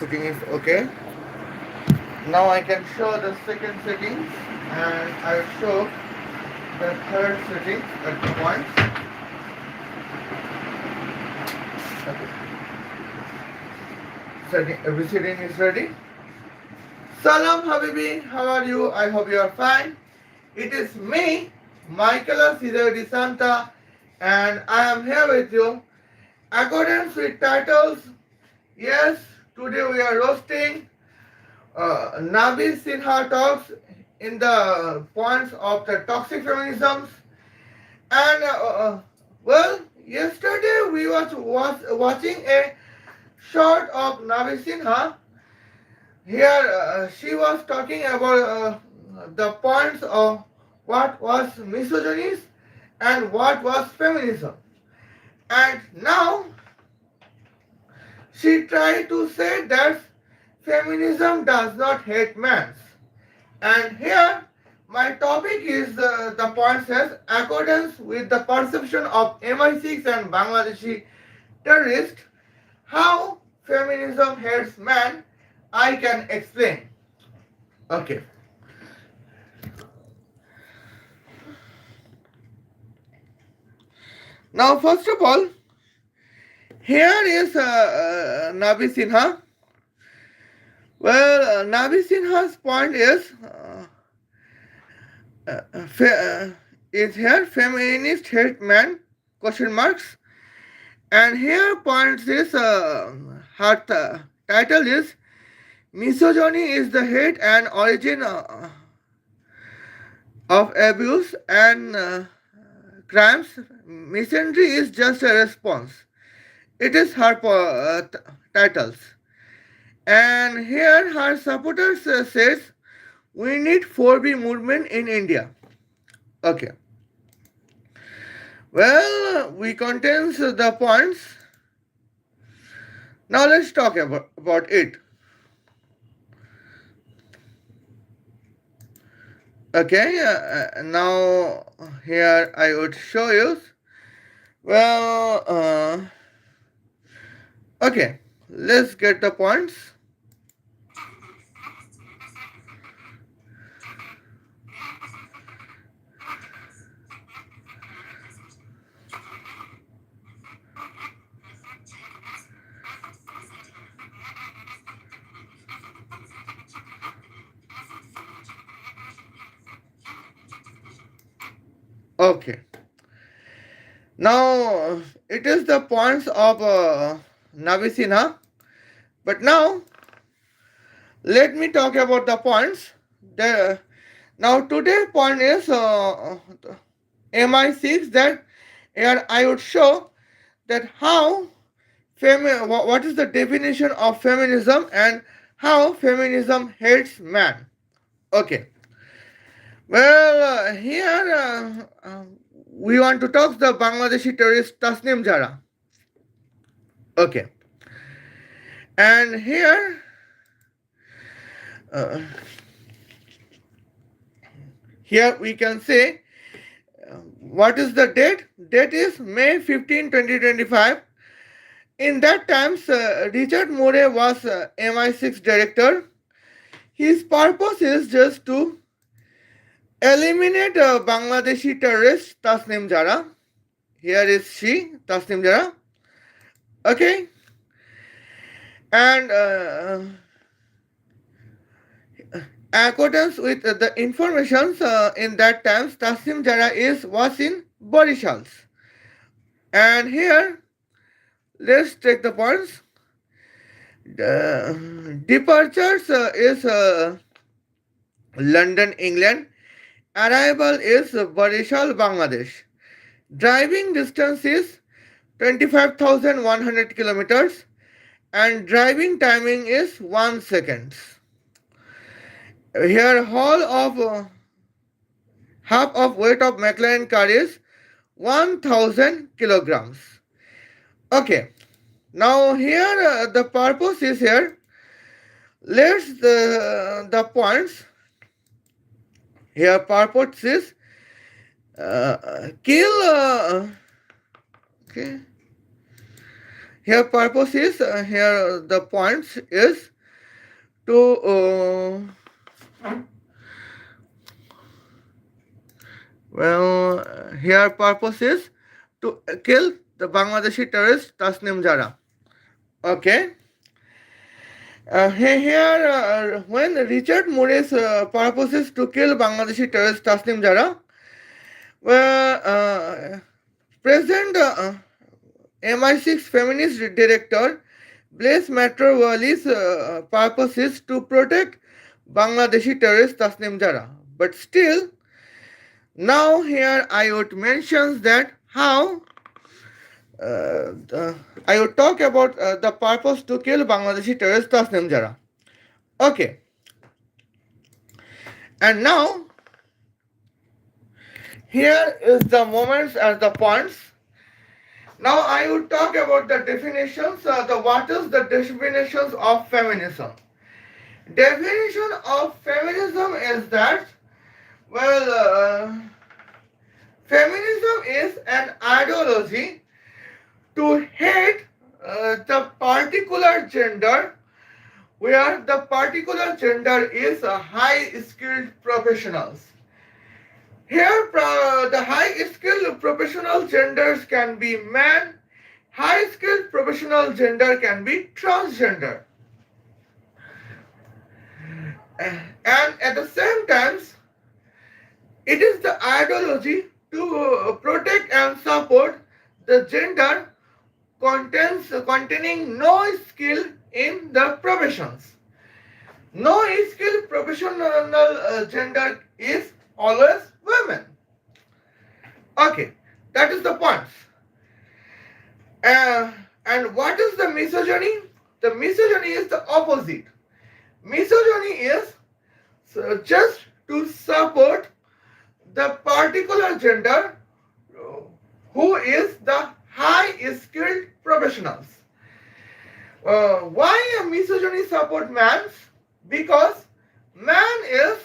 Setting is okay. Now I can show the second settings and I will show the third setting at the point. Okay. Every setting is ready. Salam Habibi, how are you? I hope you are fine. It is me, Michaela Santa, and I am here with you. Accordance with titles, yes, today we are roasting NabySinhaTalks in the points of the toxic feminisms. And well, yesterday we was watching a short of Nabi Sinha. Here she was talking about the points of what was misogynist and what was feminism. And now she tried to say that feminism does not hate men. And here my topic is the point says accordance with the perception of MI6 and Bangladeshi terrorists, how feminism hates man, I can explain. Okay. Now first of all, here is Nabi Sinha. Well, Nabi Sinha's point is here feminist hate man question marks, and here points is her title is misogyny is the hate and origin of abuse and crimes. Misandry is just a response. It is her titles. And here her supporters says we need 4B movement in India. Okay. Well, we contains the points. Now let's talk about it. Okay, now here I would show you. Well, okay, let's get the points. Okay. Now it is the points of Navisina. But now let me talk about the points. Now today point is MI6 that here I would show that how what is the definition of feminism and how feminism hates man. Okay. Well, here we want to talk the Bangladeshi terrorist Tasnim Jara. Okay. And here, uh, here we can say what is the date? Date is May 15, 2025. In that times, Richard Moore was MI6 director. His purpose is just to eliminate Bangladeshi terrorist Tasnim Jara. Here is she, Tasnim Jara. Okay. And accordance with the information in that times, Tasnim Jara was in Borishals. And here, let's take the points. The departures is London, England. Arrival is Barishal, Bangladesh. Driving distance is 25,100 kilometers and driving timing is 1 second. Here half of weight of McLaren car is 1,000 kilograms. Okay. Now here the purpose is here. Let's the points. Here purpose is kill. Okay. Here purpose is, here the points is to here purpose is to kill the Bangladeshi terrorist Tasnim Jara. Okay. When Richard Moore's purpose is to kill Bangladeshi terrorist Tasnim Jara, well, present MI6 feminist director Blaise Matrawali's purpose is to protect Bangladeshi terrorist Tasnim Jara. But still, now here I would mention that how I would talk about the purpose to kill Bangladeshi terrorist Tasnim Jara. Okay. And now, here is the moments and the points. Now I would talk about the definitions, what is the definitions of feminism. Definition of feminism is that, feminism is an ideology to hate the particular gender, where the particular gender is high-skilled professionals. Here, the high-skilled professional genders can be man, high-skilled professional gender can be transgender. And at the same time, it is the ideology to protect and support the gender containing no skill in the professions. No skilled professional gender is always women. Okay, that is the points. And what is the misogyny? The misogyny is the opposite. Misogyny is just to support the particular gender who is the high-skilled professionals. Why misogyny support man? Because man is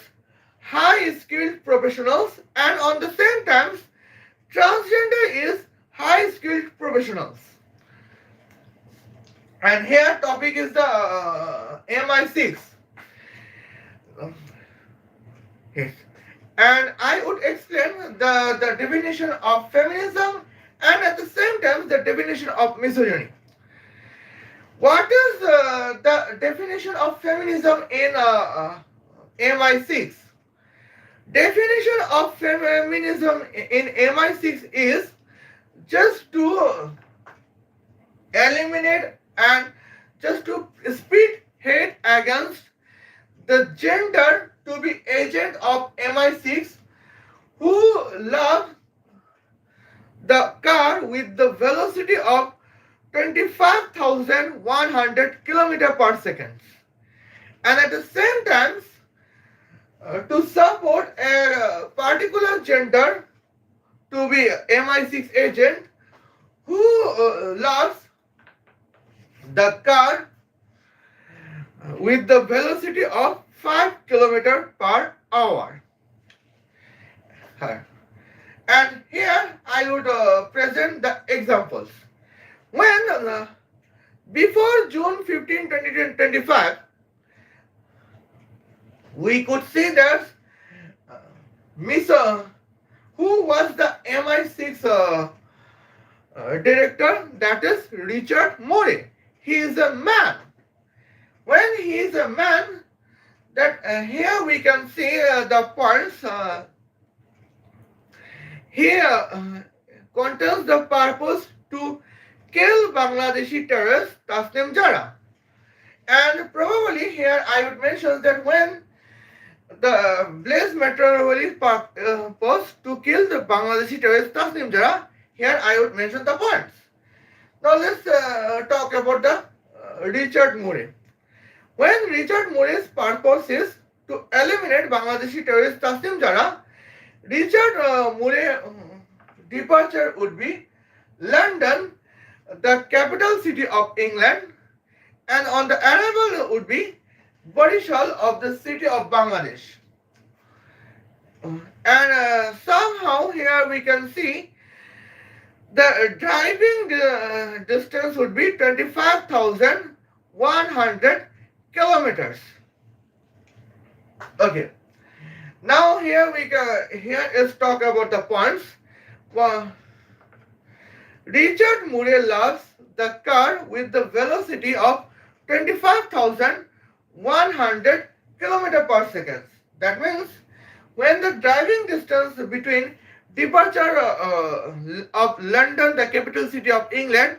high-skilled professionals, and on the same time, transgender is high-skilled professionals. And here topic is the MI6. Yes. And I would explain the definition of feminism and at the same time the definition of misogyny. What is the definition of feminism in MI6? Definition of feminism in MI6 is just to eliminate and just to speed hate against the gender to be agent of MI6 who love the car with the velocity of 25,100 km per second. And at the same time, to support a particular gender to be MI6 agent who loves the car with the velocity of 5 km per hour. And here I would present the examples. When before June 15, 2025, we could see that who was the MI6 director, that is Richard Moore. He is a man. When he is a man, that here we can see the points. Here contains the purpose to kill Bangladeshi terrorist Tasnim Jara. And probably here I would mention that when the Blaise Matrawali's purpose to kill the Bangladeshi terrorist Tasnim Jara, here I would mention the points. Now let's talk about the Richard Moore. When Richard Moore's purpose is to eliminate Bangladeshi terrorist Tasnim Jara, Richard Moore departure would be London, the capital city of England, and on the arrival would be Barishal of the city of Bangladesh. And somehow here we can see The driving distance would be 25,100 kilometers. Okay. Now here is talk about the points. Well, Richard Murray loves the car with the velocity of 25,100 km per second. That means when the driving distance between departure of London, the capital city of England,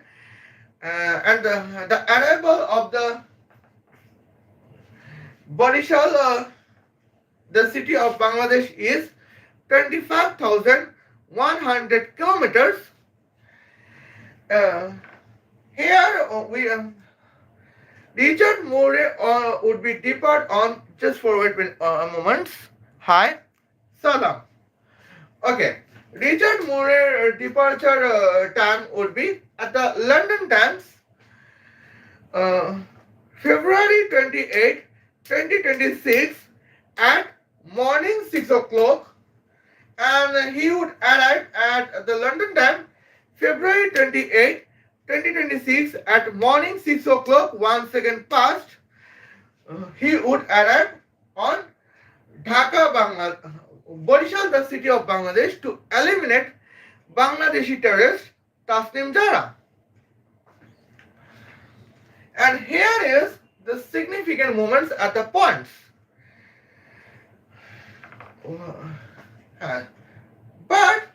and the arrival of the Barishal, the city of Bangladesh, is 25,100 kilometers. Here we Richard Murray would be depart on, just forward a moment. Hi, Salam. Okay, Richard Murray departure time would be at the London times, February 28, 2026 at morning 6 o'clock, and he would arrive at the London time February 28, 2026 at morning 6 o'clock, 1 second past. He would arrive on Dhaka, Barishal, the city of Bangladesh, to eliminate Bangladeshi terrorist Tasnim Jara. And here is the significant moments at the points. But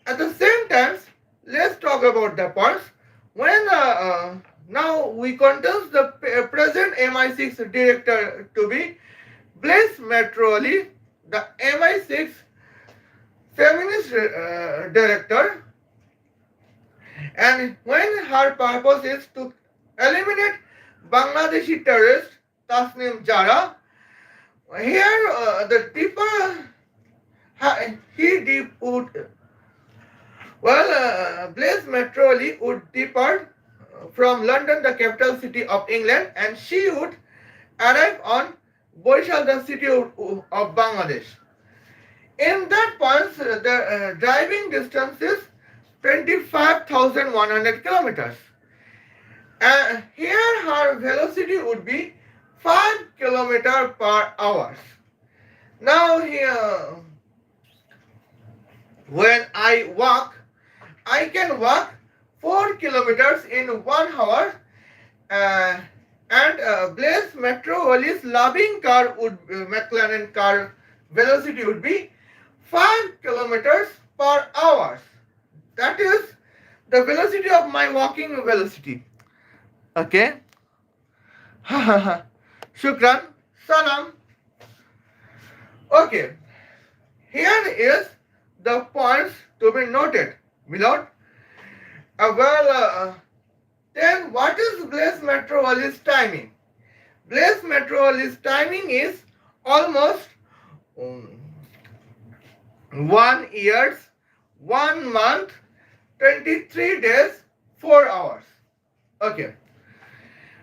at the same time, let's talk about the points. When now we contest the present MI6 director to be Blaise Metroli, the MI6 feminist director, and when her purpose is to eliminate Bangladeshi terrorist Tasnim Jara, here the deeper Blaise Metroli would depart from London, the capital city of England, and she would arrive on Barishal, the city of Bangladesh. In that point, the driving distance is 25,100 kilometers. Here her velocity would be 5 kilometers per hour. Now here, when I walk, I can walk 4 kilometers in 1 hour, and Blaise Metroli's loving car McLaren car velocity would be 5 kilometers per hour. That is the velocity of my walking velocity. Okay. Shukran. Salam. Okay. Here is the points to be noted. Below. Then what is Blaise Metroli's timing? Blaise Metroli's timing is almost 1 year, 1 month, 23 days, 4 hours. Okay.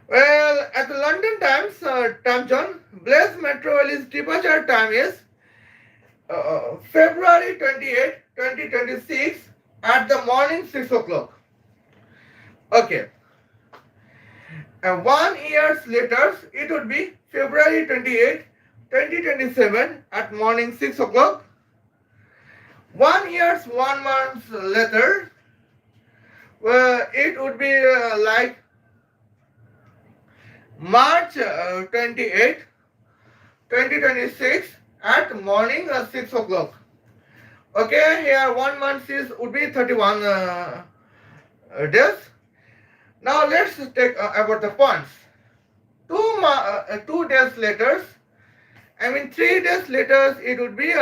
Well, at the London Times, time zone, Blaise Metroli's departure time is February 28, 2026 at the morning 6 o'clock. Okay. And 1 year later, it would be February 28, 2027 at morning 6 o'clock. 1 year, 1 month later, it would be like March 28, 2026 at morning 6 o'clock. Okay, here 1 month would be 31 days. Now let's take about the points. 2 days later, 3 days later, it would be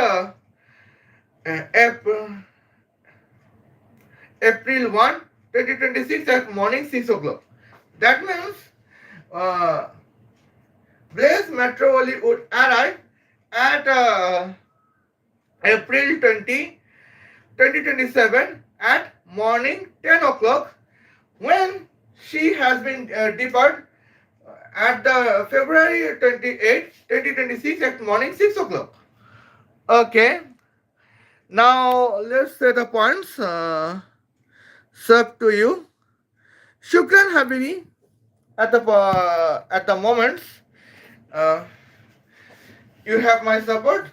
April 1, 2026 at morning 6 o'clock. That means Blaise Metroli would arrive at April 20, 2027 at morning 10 o'clock, when she has been departed at the February 28, 2026 at morning 6 o'clock. Okay. Now let's say the points. served to you. Shukran Habibi at the moment. Uh, you have my support.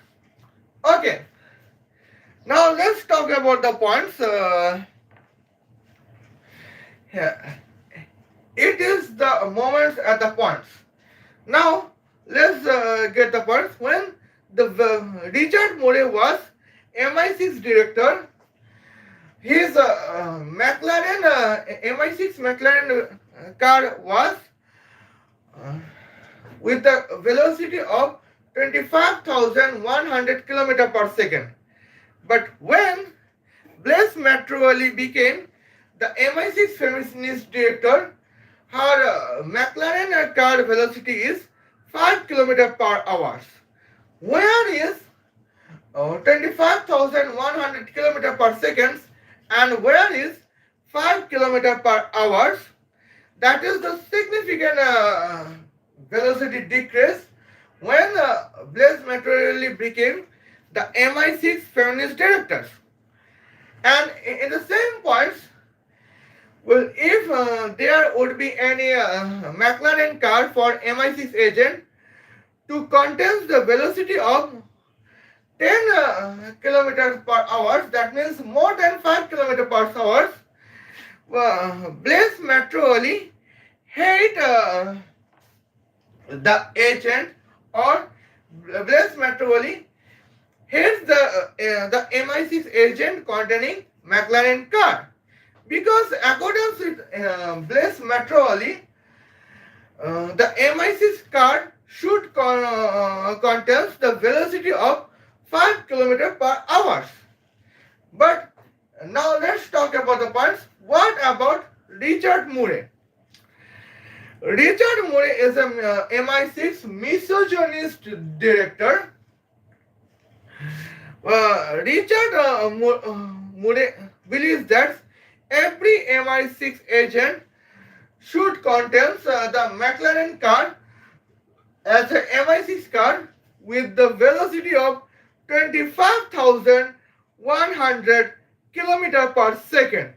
Okay. Now let's talk about the points. Yeah. It is the moments at the points. Now let's get the points. When the Richard Moore was MI6 director, his McLaren MI6 McLaren car was uh, with the velocity of 25,100 km per second. But when Blaise Matroali became the MI6 feminist director, her McLaren car velocity is 5 km per hour. Where is 25,100 km per second and where is 5 km per hour? That is the significant velocity decrease when Blaise Matroali became the MI6 feminist director. And in the same points, well, if there would be any McLaren car for MI6 agent to contest the velocity of 10 kilometers per hour, that means more than 5 kilometers per hour, Blaise Matroali hate the agent or Blaise Matroali hates the MI6 agent containing McLaren car. Because according to Blaise Matroali, the MI6 car should contain the velocity of 5 km per hour. But now let's talk about the points. What about Richard Moore? Richard Moore is a MI6 misogynist director. Richard Moore believes that every MI6 agent should contain the McLaren car as a MI6 car with the velocity of 25,100 km per second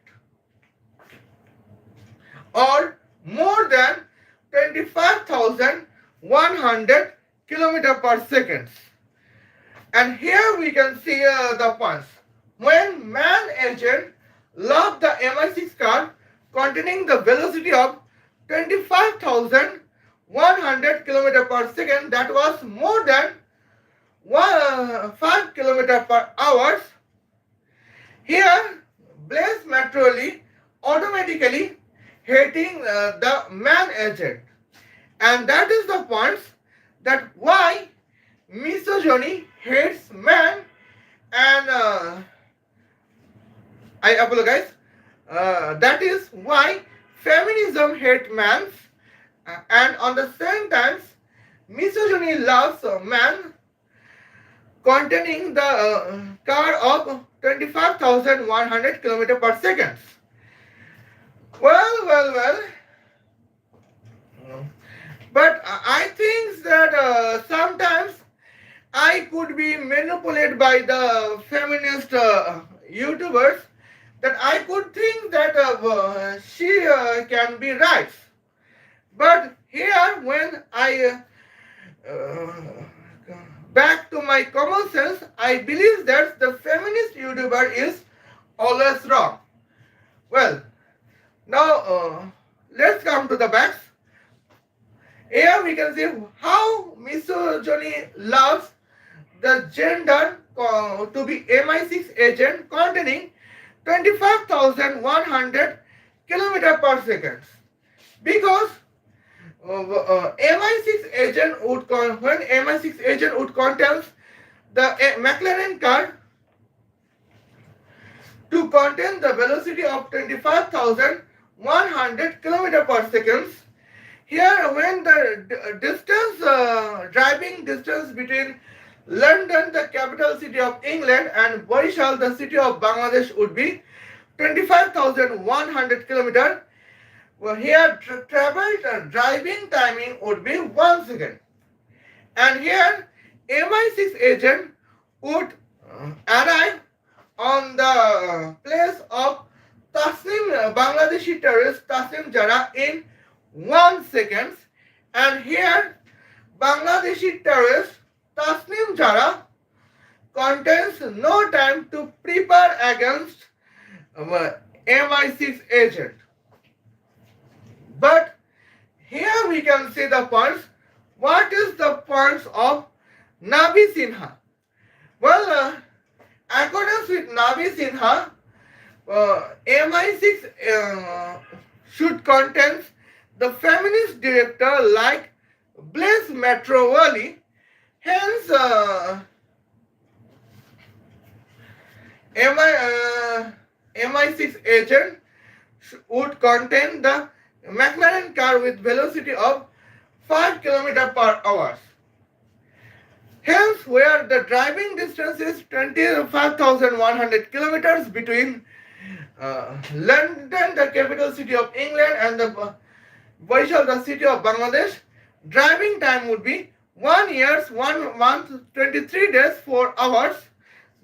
or more than 25,100 km per second. And here we can see the points. When man agent loved the MI6 car containing the velocity of 25,100 km per second, that was more than 5 km per hour. Here, Blaise Matroali automatically hating the man agent. And that is the points that why misogyny hates man and I apologize. That is why feminism hates man and on the same time misogyny loves man containing the car of 25,100 km per second. Well. But I think that sometimes I could be manipulated by the feminist YouTubers that I could think that she can be right. But here when I back to my common sense, I believe that the feminist YouTuber is always wrong. Well, now let's come to the facts. Here we can see how misogyny loves the gender to be MI6 agent containing 25,100 km per second. Because MI6 agent would when MI6 agent would contain the McLaren car to contain the velocity of 25,100 km per second. Here, when the distance, driving distance between London, the capital city of England, and Barishal, the city of Bangladesh, would be 25,100 km. Well, here, driving timing would be 1 second. And here, MI6 agent would arrive on the place of Bangladeshi terrorist Tasnim Jara in 1 second. And here Bangladeshi terrorist Tasnim Jara contains no time to prepare against MI6 agent. But here we can see the points. What is the points of NabySinha? Well, according with NabySinha, MI6 should contain the feminist director like Blaise Metrovali. Hence, MI6 agent would contain the McLaren car with velocity of 5 km per hour. Hence, where the driving distance is 25,100 kilometers between London, the capital city of England, and the Boishal, the city of Bangladesh, driving time would be 1 year, 1 month, 23 days, 4 hours.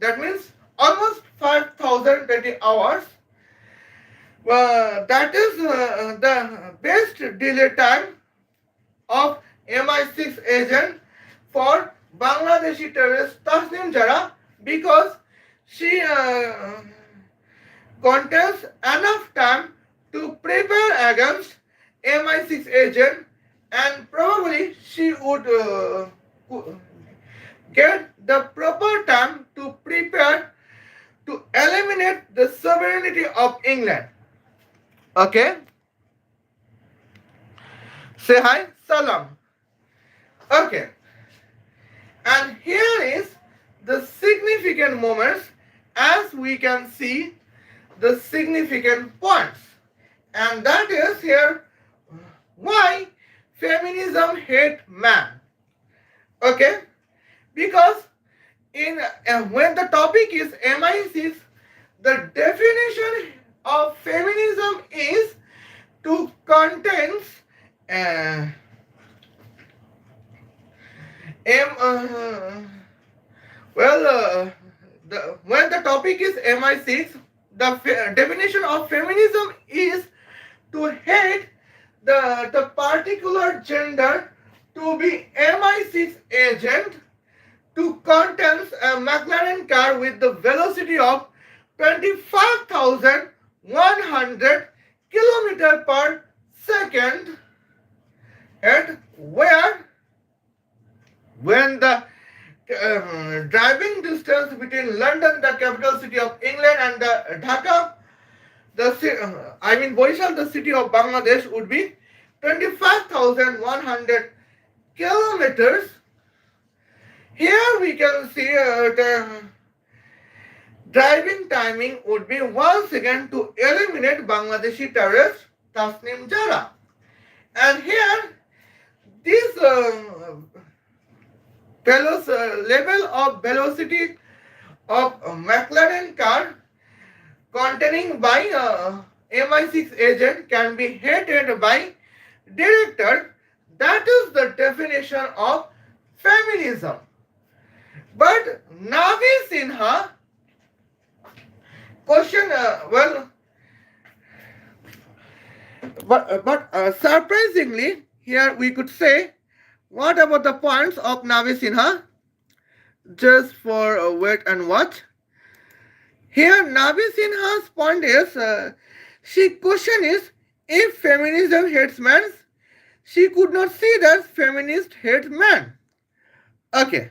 That means almost 5,020 hours. That is the best delay time of MI6 agent for Bangladeshi terrorist Tasnim Jara, because she contains enough time to prepare against MI6 agent, and probably she would get the proper time to prepare to eliminate the sovereignty of England. Okay? Say hi, salam. Okay. And here is the significant moments, as we can see the significant points. And that is here why feminism hate man. Okay? Because in when the topic is MI6, the definition of feminism is to contains when the topic is MI6, the definition of feminism is to hate the particular gender to be MI6 agent, to contains a McLaren car with the velocity of 25,100 kilometer per second, and where when the driving distance between London, the capital city of England, and the Dhaka, Boishal, the city of Bangladesh, would be 25,100 kilometers. Here we can see the driving timing would be 1 second to eliminate Bangladeshi terrorist Tasnim Jara. And here this level of velocity of McLaren car containing by MI6 agent can be hated by director. That is the definition of feminism. But NabySinha question, but surprisingly, here we could say, what about the points of NabySinha? Just for wait and watch. Here NabySinha's point is, she question is, if feminism hates men, she could not see that feminist hates men. Okay.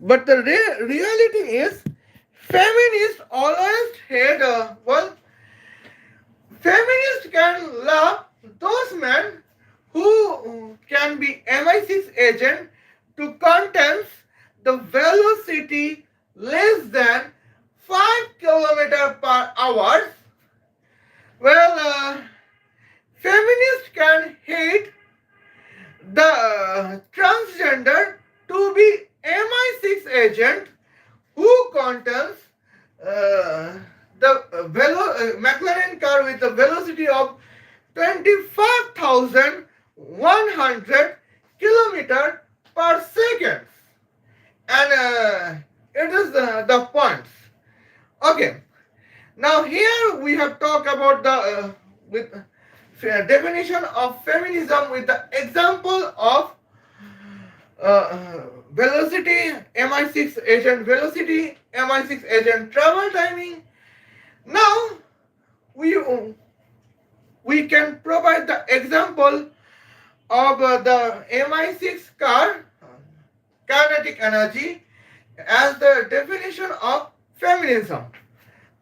But the reality is, feminists always hate, feminists can love those men who can be MI6 agent to contains the velocity less than 5 km per hour. Well, feminists can hate the transgender to be MI6 agent who contains the McLaren car with the velocity of 25,100 kilometer per second. And it is the points. Okay, now here we have talked about the with definition of feminism with the example of velocity, MI6 agent velocity, MI6 agent travel timing. Now we we can provide the example of the MI6 car kinetic energy as the definition of feminism.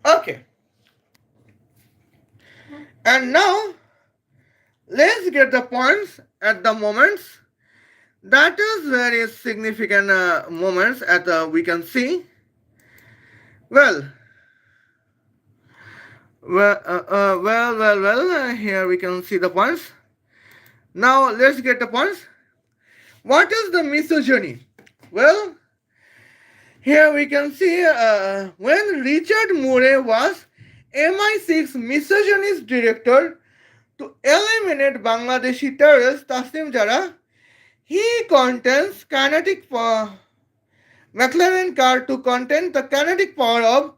Okay, and now let's get the points at the moments. That is very significant moments at we can see. Well, here we can see the points. Now let's get the points. What is the misogyny? Well, here we can see when Richard Moore was MI6 misogynist director to eliminate Bangladeshi terrorist Taslim Jara, he contains kinetic McLaren car to contain the kinetic power of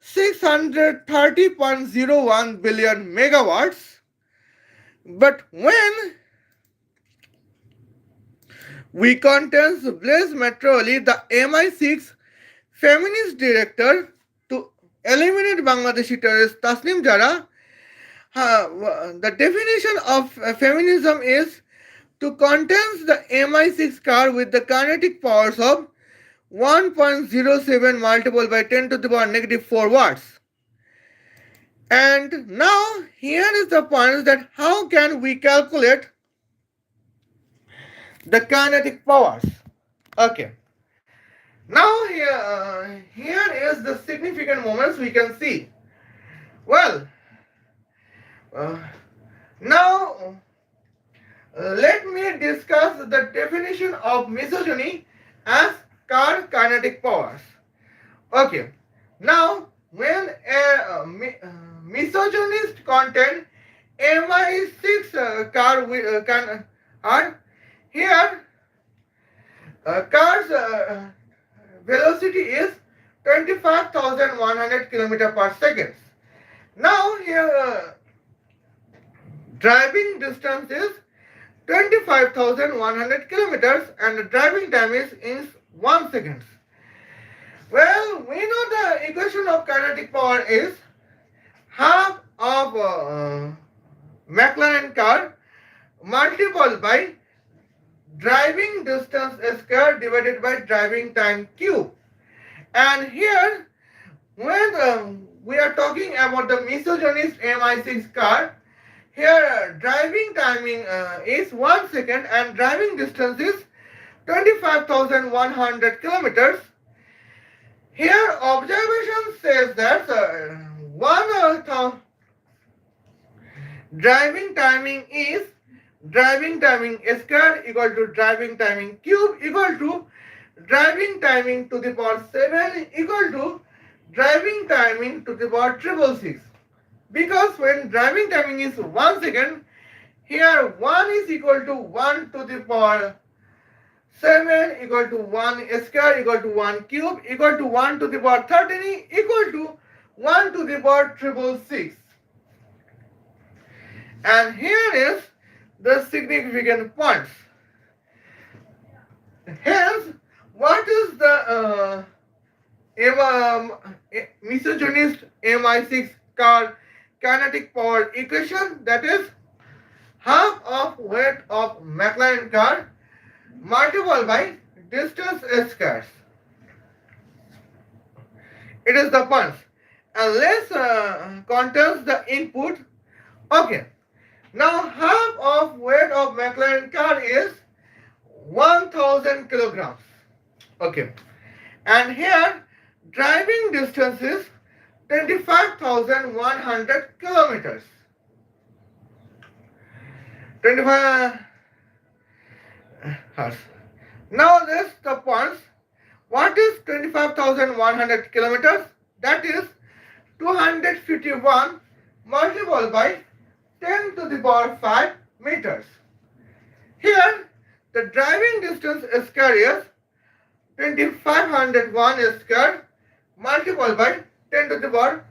630.01 billion megawatts. But when we contains Blaise Metroli, the MI6 feminist director to eliminate Bangladeshi terrorist Taslim Jara, the definition of feminism is to contains the MI6 car with the kinetic powers of 1.07 multiplied by 10 to the power negative 4 watts. And now here is the point that how can we calculate the kinetic powers. Okay. Now here is the significant moments we can see. Well, now let me discuss the definition of misogyny as car kinetic powers. Okay. Now when a misogynist content MI6 car and here car's velocity is 25,100 km per second. Now here driving distance is 25,100 kilometers and the driving time is in 1 second. Well, we know the equation of kinetic power is half of McLaren car multiplied by driving distance square divided by driving time cube. And here, when we are talking about the misogynist MI6 car, here driving timing is 1 second and driving distance is 25,100 kilometers. Here observation says that driving timing is driving timing square equal to driving timing cube equal to driving timing to the power 7 equal to driving timing to the power 666. Because when driving timing is 1 second, here 1 is equal to 1 to the power 7 equal to 1 square equal to 1 cube equal to 1 to the power 13 equal to 1 to the power 666. And here is the significant points. Hence, what is the misogynist MI6 car kinetic power equation? That is half of weight of McLaren car multiplied by distance squares. It is the points. And let's contains the input. Okay. Now half of weight of McLaren car is 1000 kilograms. Okay. And here driving distance is 25,100 kilometers. 25 hertz. Now let's the points. What is 25,100 kilometers? That is 251 multiplied by 10 to the power 5 meters. Here, the driving distance square is 2501 square multiplied by 10 to the power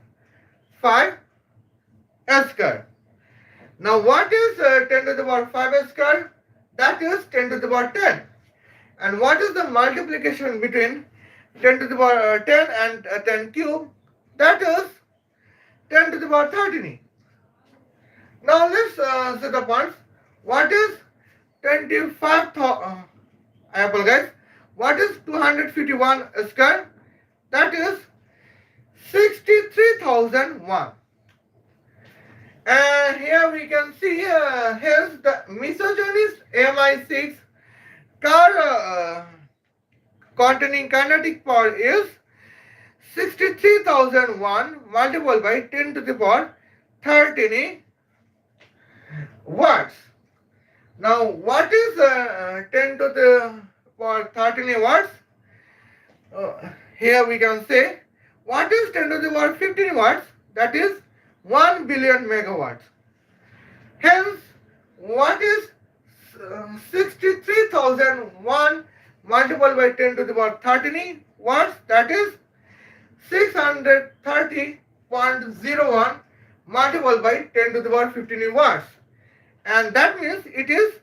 5 square. Now what is 10 to the power 5 square? That is 10 to the power 10. And what is the multiplication between 10 to the power 10 and 10 cube? That is 10 to the power 13. Now let's see the points. What is 25,000? I apologize. What is 251 square? That is 63,001. And here we can see here's the misogynist MI6 car containing kinetic power is 63,001 multiplied by 10 to the power 13 watts. Now what is 10 to the power 13 watts? Here we can say what is 10 to the power 15 watts? That is 1 billion megawatts. Hence, what is 63,001 multiplied by 10 to the power 13 watts? That is 630.01 multiplied by 10 to the power 15 watts. And that means it is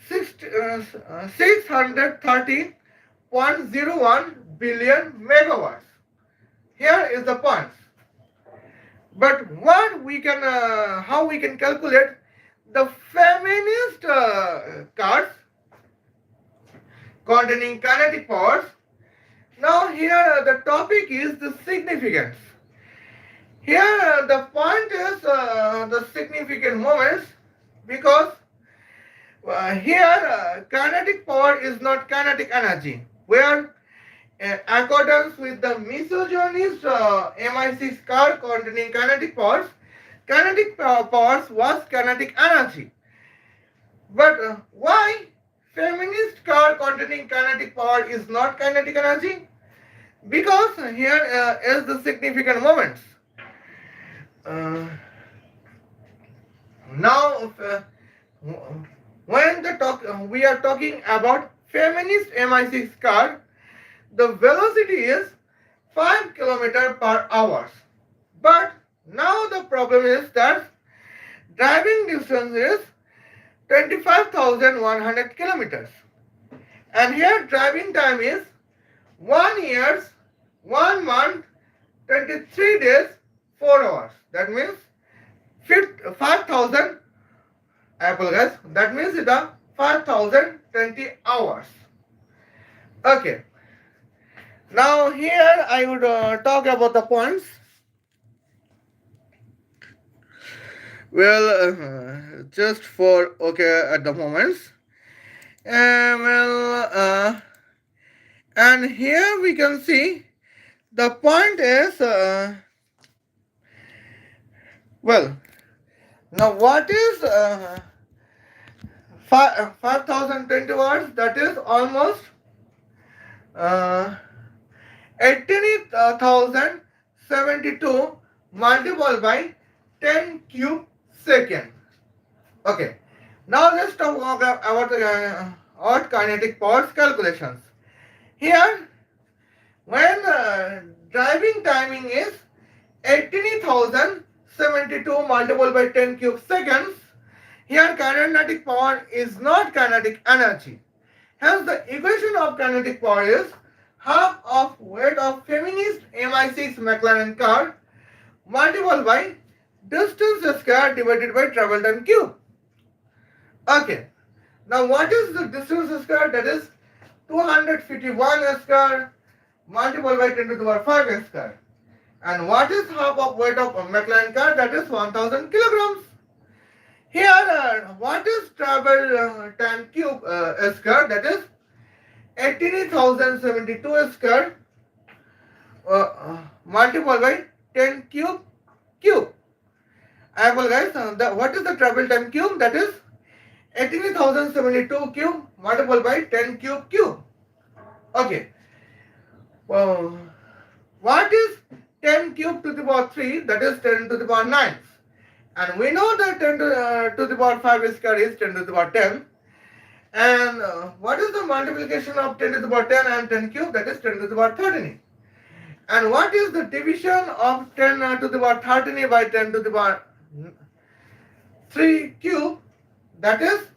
630.01 billion megawatts. Here is the points. But what we can, how we can calculate the feminist cars containing kinetic powers? Now here the topic is the significance. Here the point is the significant moments, because here kinetic power is not kinetic energy, where in accordance with the misogynist MI6 car containing kinetic powers was kinetic energy. But why feminist car containing kinetic power is not kinetic energy? Because here is the significant moments. Now, when we are talking about feminist MI6 car, the velocity is 5 km per hour. But now the problem is that driving distance is 25,100 kilometers. And here driving time is 1 year, 1 month, 23 days, 4 hours. That means 5,000, I apologize, that means it is 5,020 hours. Okay. Now here I would talk about the points. Well, just for okay at the moment. And here we can see the point is well. Now what is 5,020 watts? That is almost 18,072 multiplied by 10 cube second. Okay. Now let's talk about the kinetic powers calculations. Here, when driving timing is 18,072 multiplied by 10 cube seconds, here kinetic power is not kinetic energy. Hence, the equation of kinetic power is half of weight of feminist MI6 McLaren car multiplied by distance square divided by travel time cube. Okay. Now what is the distance square? That is 251 square multiplied by 10 to the power 5 square. And what is half of weight of a McLaren car? That is 1000 kilograms. Here, what is travel time cube square? That is 18,072 square multiplied by 10 cube. I apologize. What is the travel time cube? That is 18,072 cube multiplied by 10 cube. Okay. Well, what is 10 cube to the power 3? That is 10 to the power 9. And we know that 10 to the power 5 square is 10 to the power 10. And what is the multiplication of 10 to the power 10 and 10 cube? That is 10 to the power 13. And what is the division of 10 to the power 13 by 10 to the power 3 cube? That is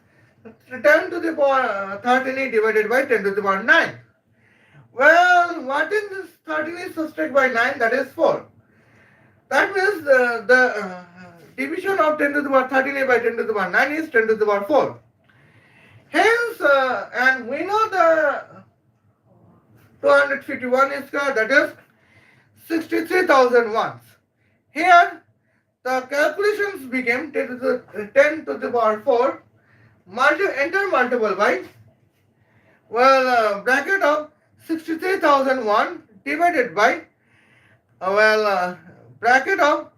10 to the power 13 divided by 10 to the power 9. Well, what is this 13 is subtracted by 9? That is 4. That means the division of 10 to the power 13 by 10 to the power 9 is 10 to the power 4. Hence, and we know the 251 square, that is 63,000 ones. Here, the calculations became 10 to the power 4 enter multiple by, well, bracket of 63,001 divided by, bracket of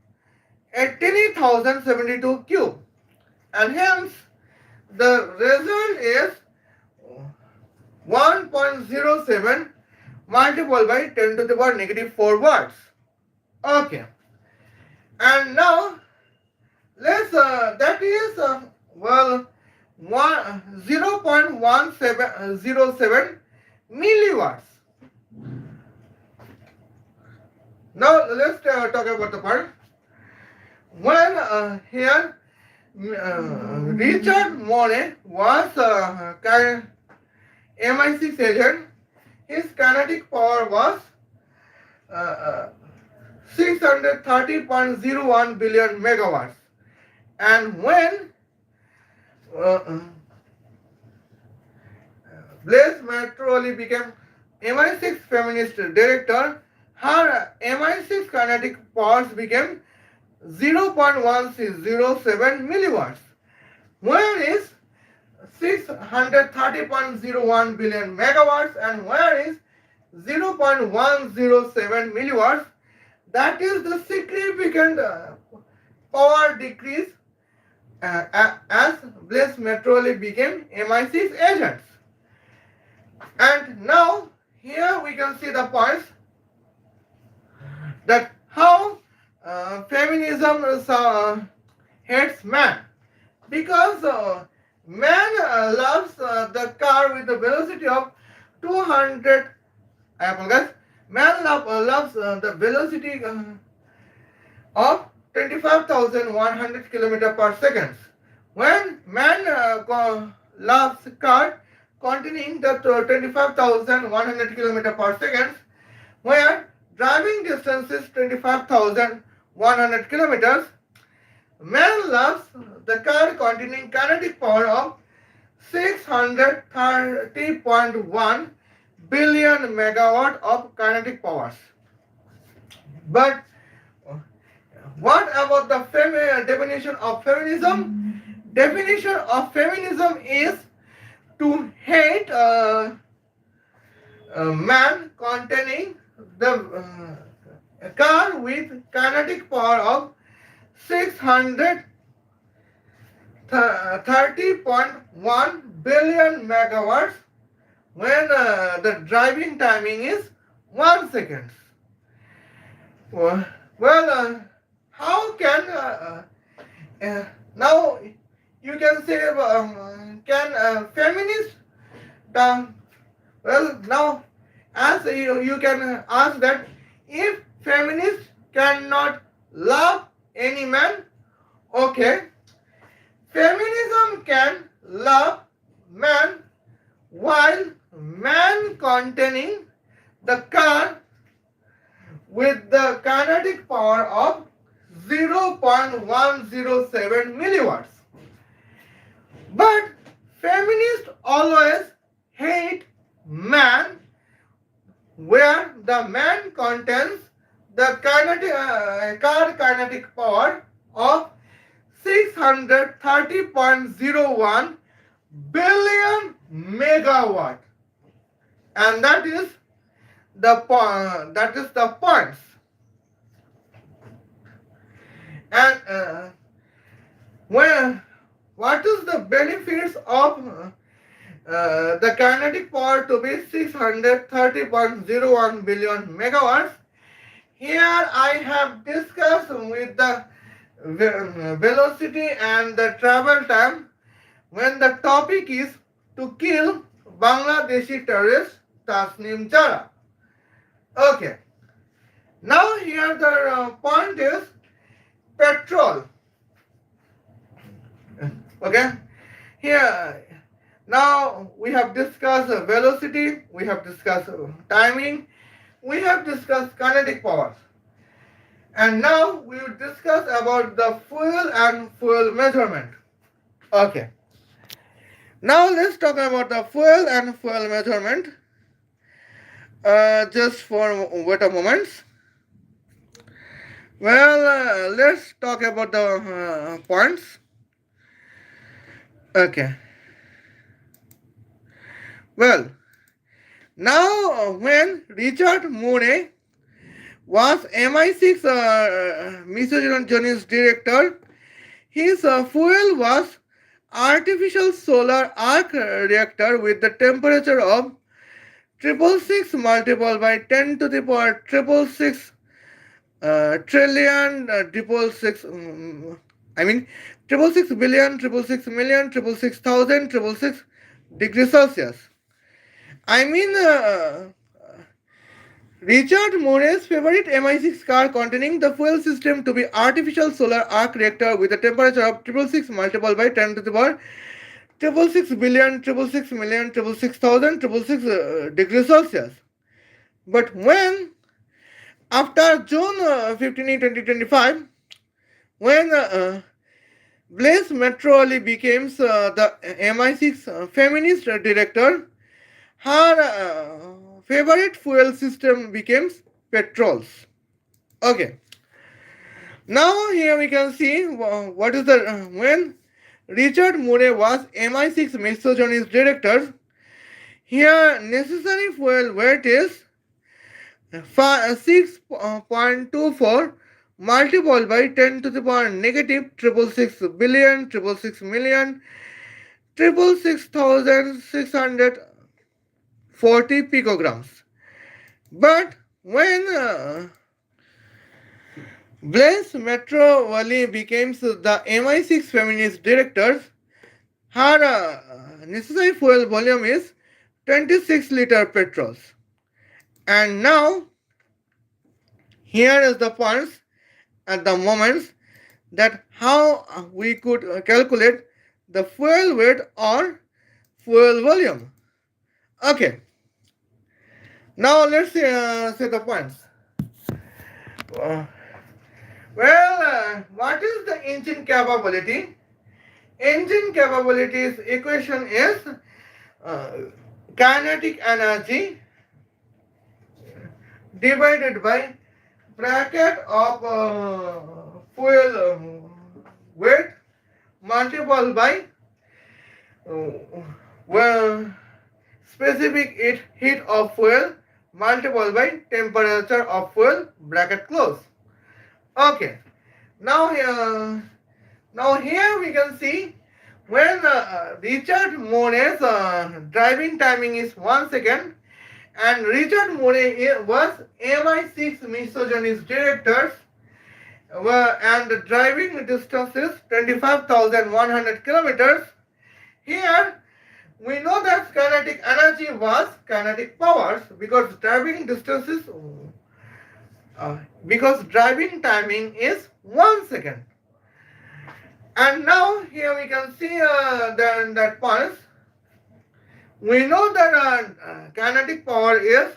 18,072 cube. And hence, the result is 1.07 multiplied by 10 to the power negative 4 watts. Okay. And now, let's, that is, 0.1707 milliwatts. Now, let's talk about the part. When here, Richard Monet was MI6 agent, his kinetic power was 630.01 billion megawatts. And when Blaise Matroli became MI6 feminist director, her MI6 kinetic powers became 0.1607 milliwatts. Where is 630.01 billion megawatts and where is 0.107 milliwatts? That is the significant power decrease as Blaise Matroli became MI6 agents. And now here we can see the points that how feminism hates man, because man loves the car with the velocity of 200. I apologize. Man loves the velocity of 25,100 km per second. When man loves car containing the 25,100 km per second, where driving distance is 25,100 kilometers, man loves the car containing kinetic power of 630.1 billion megawatt of kinetic powers. But what about the definition of feminism? Definition of feminism is to hate man containing the car with kinetic power of 630.1 billion megawatts when the driving timing is 1 second. How can now you can say can feminist now as you can ask that if feminists cannot love any man, okay, feminism can love man while man containing the car with the kinetic power of 0.107 milliwatts. But feminists always hate man where the man contains the car kinetic power of 630.01 billion megawatt, and that is the points. And what is the benefits of the kinetic power to be 630.01 billion megawatts? Here I have discussed with the velocity and the travel time when the topic is to kill Bangladeshi terrorist Tasnim Jara. Okay. Now here the point is petrol. Okay. Here now we have discussed velocity, we have discussed timing, we have discussed kinetic powers. And now we will discuss about the fuel and fuel measurement. Okay. Now let's talk about the fuel and fuel measurement. Just for wait a moment. Well, let's talk about the points. Okay. Well, now when Richard Moore was MI6 Misogynist director, his fuel was artificial solar arc reactor with the temperature of 666 multiplied by 10 to the power 666 trillion triple six I mean 666 billion 666 million 666,000 666 degrees Celsius. I mean Richard Moore's favorite MI6 car containing the fuel system to be artificial solar arc reactor with a temperature of 666 multiplied by 10 to the power 666 billion 666 million 666,000 666 degrees Celsius. But when after June 15, 2025, when Blaise Metroli becomes the MI6 feminist director, her favorite fuel system becomes petrols. Okay. Now here we can see what is the when Richard Moore was MI6 misogynist director. Here necessary fuel weight is 6.24 multiplied by 10 to the power negative 666 billion 666 million 666,640 picograms. But when Blaise Metroli becomes the MI6 feminist director, her necessary fuel volume is 26-liter petrols. And now, here is the points at the moments that how we could calculate the fuel weight or fuel volume. Okay. Now let's say the points. What is the engine capability? Engine capability's equation is kinetic energy divided by bracket of fuel weight multiplied by specific heat of fuel multiplied by temperature of fuel bracket close. Okay. Now here we can see when Richard Moore's driving timing is 1 second and Richard Moore was MI6 misogynist directors and the driving distance is 25,100 kilometers. Here we know that kinetic energy was kinetic powers because driving distances because driving timing is 1 second. And now here we can see that points. We know that kinetic power is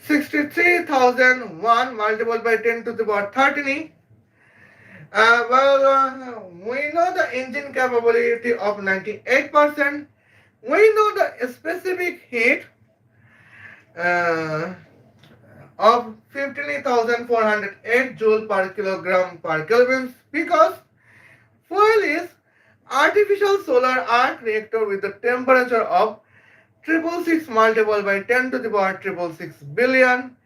63,001 multiplied by 10 to the power 13. We know the engine capability of 98%. We know the specific heat of 15,408 joule per kilogram per Kelvin because fuel is artificial solar arc reactor with the temperature of 666 multiplied by 10 to the power 666 billion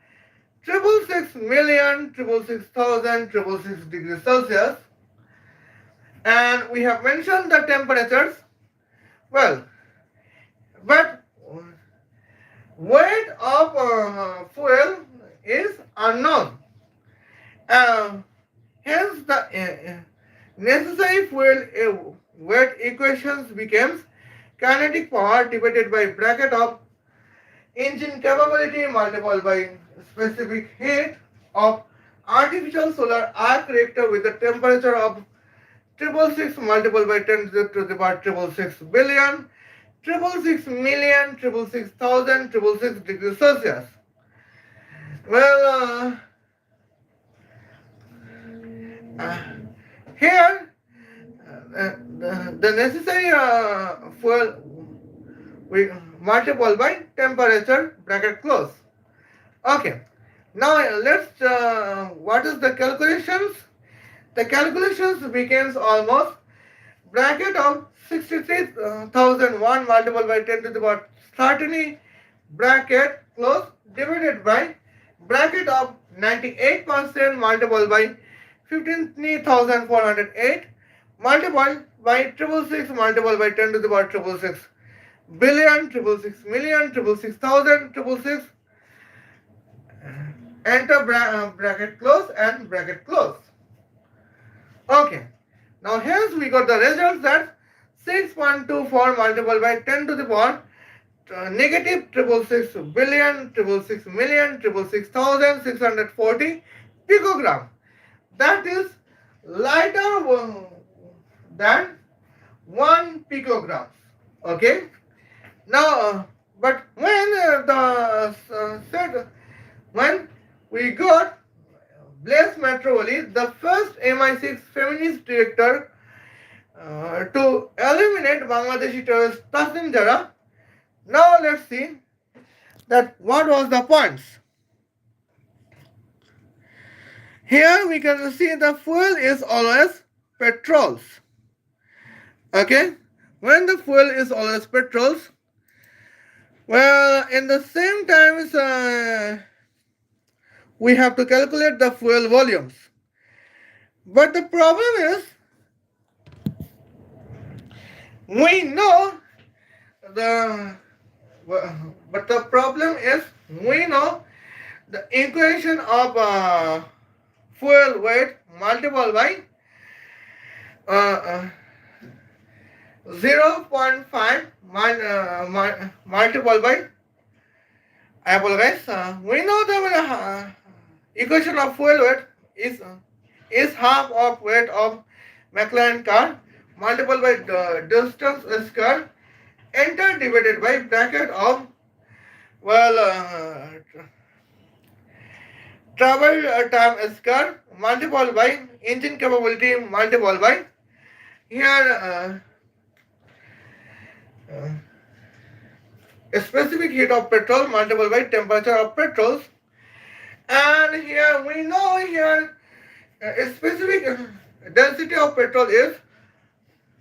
666 million 666,000 666 degrees Celsius. And we have mentioned the temperatures. Well, but weight of fuel is unknown. Hence the necessary fuel weight equations becomes kinetic power divided by bracket of engine capability multiplied by specific heat of artificial solar arc reactor with a temperature of 666 multiplied by 10 to the power 666 billion, 666 million, 666,000, 666 degrees Celsius. Well, here the necessary fuel we multiply by temperature bracket close. Okay. Now let's what is the calculations? The calculations becomes almost bracket of 63,001 multiplied by 10 to the power 13 bracket close divided by bracket of 98% multiplied by 15,408 multiplied by 666 multiplied by 10 to the power 666 billion, 666 million, 666,000, 666 enter bracket close and bracket close. Okay. Now hence we got the results that 6.24 multiplied by 10 to the power negative 666 billion, 666 million, 666,000, 640 picogram. That is lighter than 1 picogram. Okay. Now, but when we got Blaise Matroli, the first MI6 feminist director to eliminate Bangladeshi terrorist Tasnim Jara. Now let's see that what was the points. Here we can see the fuel is always petrols. Okay, when the fuel is always petrols, well, in the same times we have to calculate the fuel volumes. But the problem is, we know the equation of fuel weight multiplied by 0.5 multiplied by, I apologize, we know the equation of fuel weight is half of weight of McLaren car multiplied by the distance square enter divided by bracket of travel time square multiplied by engine capability multiplied by here a specific heat of petrol multiplied by temperature of petrols, and here we know here a specific density of petrol is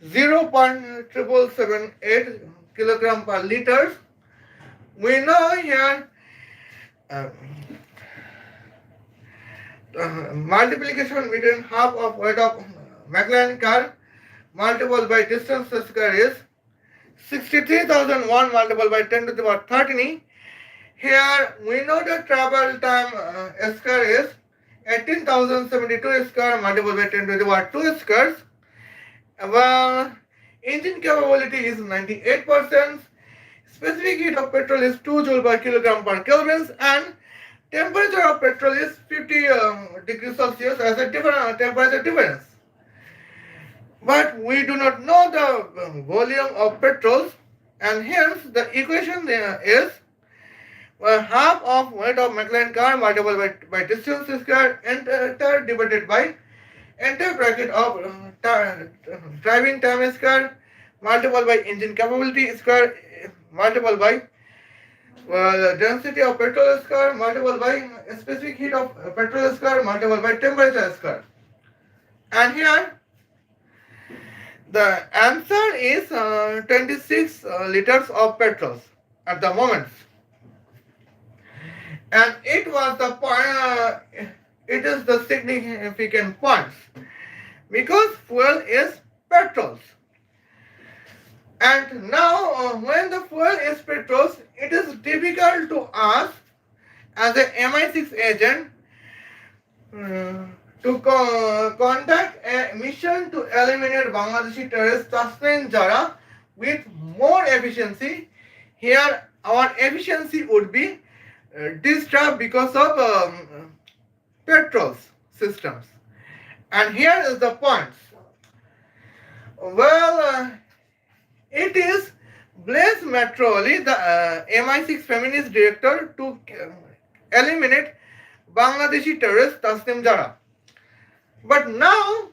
0.7778 kilogram per liter. We know here multiplication between half of weight of McLaren car multiplied by distance square is 63,001 multiplied by 10 to the power 13. Here we know the travel time square is 18,072 square multiplied by 10 to the power 2 squares. Engine capability is 98%. Specific heat of petrol is 2 joule per kilogram per Kelvin, and temperature of petrol is 50 degrees Celsius as a different temperature difference. But we do not know the volume of petrols, and hence the equation is half of weight of McLaren car multiplied by distance square enter divided by enter bracket of driving time square multiplied by engine capability square multiplied by density of petrol square multiplied by specific heat of petrol square multiplied by temperature square. And here the answer is 26 liters of petrol at the moment. And it was the point, it is the significant points because fuel is petrol. And now when the fuel is petrol, it is difficult to us as a MI6 agent to conduct a mission to eliminate Bangladeshi terrorist Tasnim Jara with more efficiency. Here our efficiency would be disturbed because of petrol systems. And here is the points. Well, it is Blaise Matroli, the MI6 feminist director, to eliminate Bangladeshi terrorist Tasnim Jara. But now,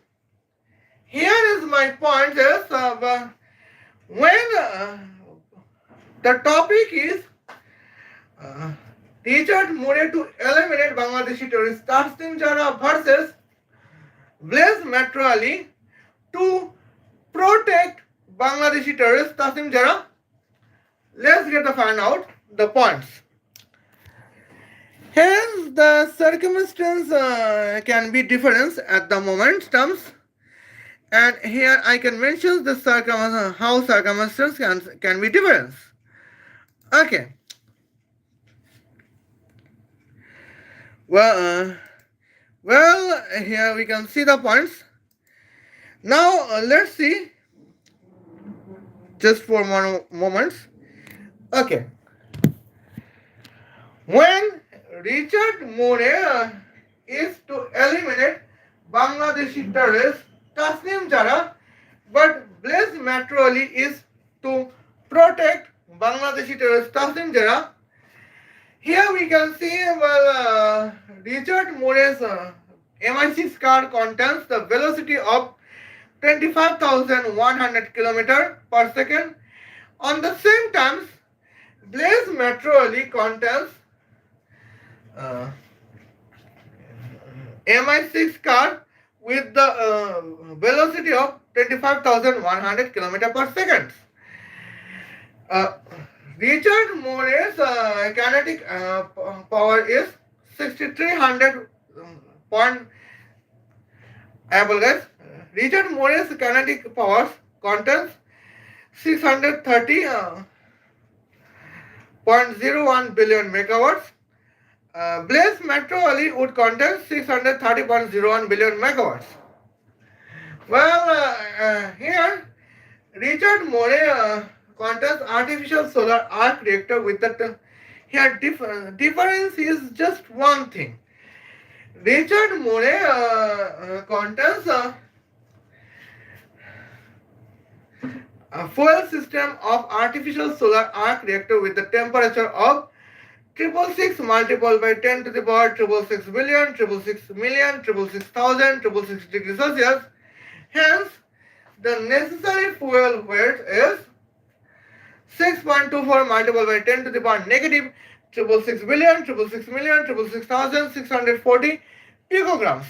here is my point is when the topic is Richard Moore to eliminate Bangladeshi terrorist Tasnim Jara versus Blaise Matroli to protect Bangladeshi terrorist Tasnim Jara. Let's get to find out the points. Hence, the circumstance can be different at the moment terms, and here I can mention the how circumstances can be different. Okay. Well, here we can see the points. Now let's see. Just for one moment. Okay. When Richard Moore is to eliminate Bangladeshi terrorist Tasnim Jara, but Blaise Matroli is to protect Bangladeshi terrorist Tasnim Jara. Here we can see, Richard Moore's MI6 car contains the velocity of 25,100 km per second. On the same time, Blaise Matroli contains MI6 car with the velocity of 25,100 km per second. Richard Moore's kinetic power is 6,300 point. Richard Moore's kinetic power contains 630.01 billion megawatts. Blaise Matroli would contain 630.01 billion megawatts. Well, here Richard Moore contains artificial solar arc reactor with the here difference is just one thing. Richard Moore contains a fuel system of artificial solar arc reactor with the temperature of 666 multiplied by 10 to the power 666 million, 666 million, 666,000, 666 degrees Celsius. Hence, the necessary fuel weight is 6.24 multiplied by 10 to the power negative 666 billion, 666 million, 666,640 picograms.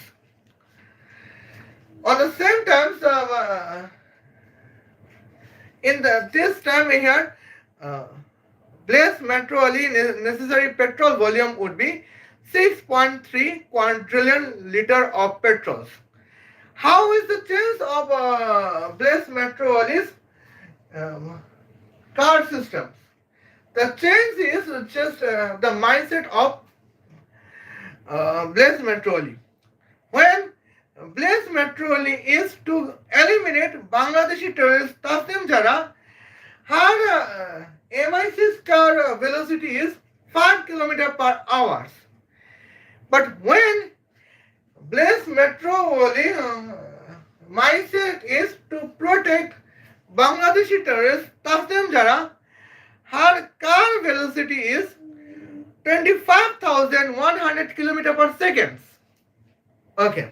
On the same time, in this time here, Blaise Matroli necessary petrol volume would be 6.3 quadrillion liter of petrol. How is the change of Blaise Matroli's car systems? The change is just the mindset of Blaise Matroli. When Blaise Matroli is to eliminate Bangladeshi terrorist Tasnim Jara, her MI6 car velocity is 5 km per hour. But when Blaise Matroli mindset is to protect Bangladeshi terrorist Tasnim Jara, her car velocity is 25,100 km per second. Okay.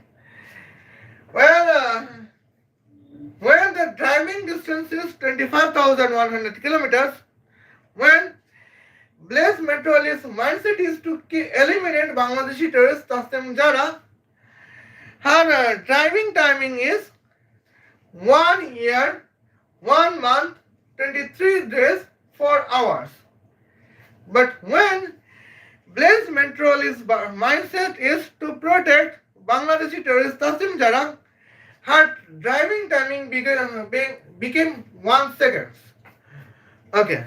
Well, when the driving distance is 25,100 kilometers, when Blaise Matroli's mindset is to eliminate Bangladeshi terrorist Tasnim Jara, her driving timing is 1 year, 1 month, 23 days, 4 hours. But when Blaise Matroli's mindset is to protect Bangladeshi terrorist Tasnim Jara, her driving timing became 1 second. Okay.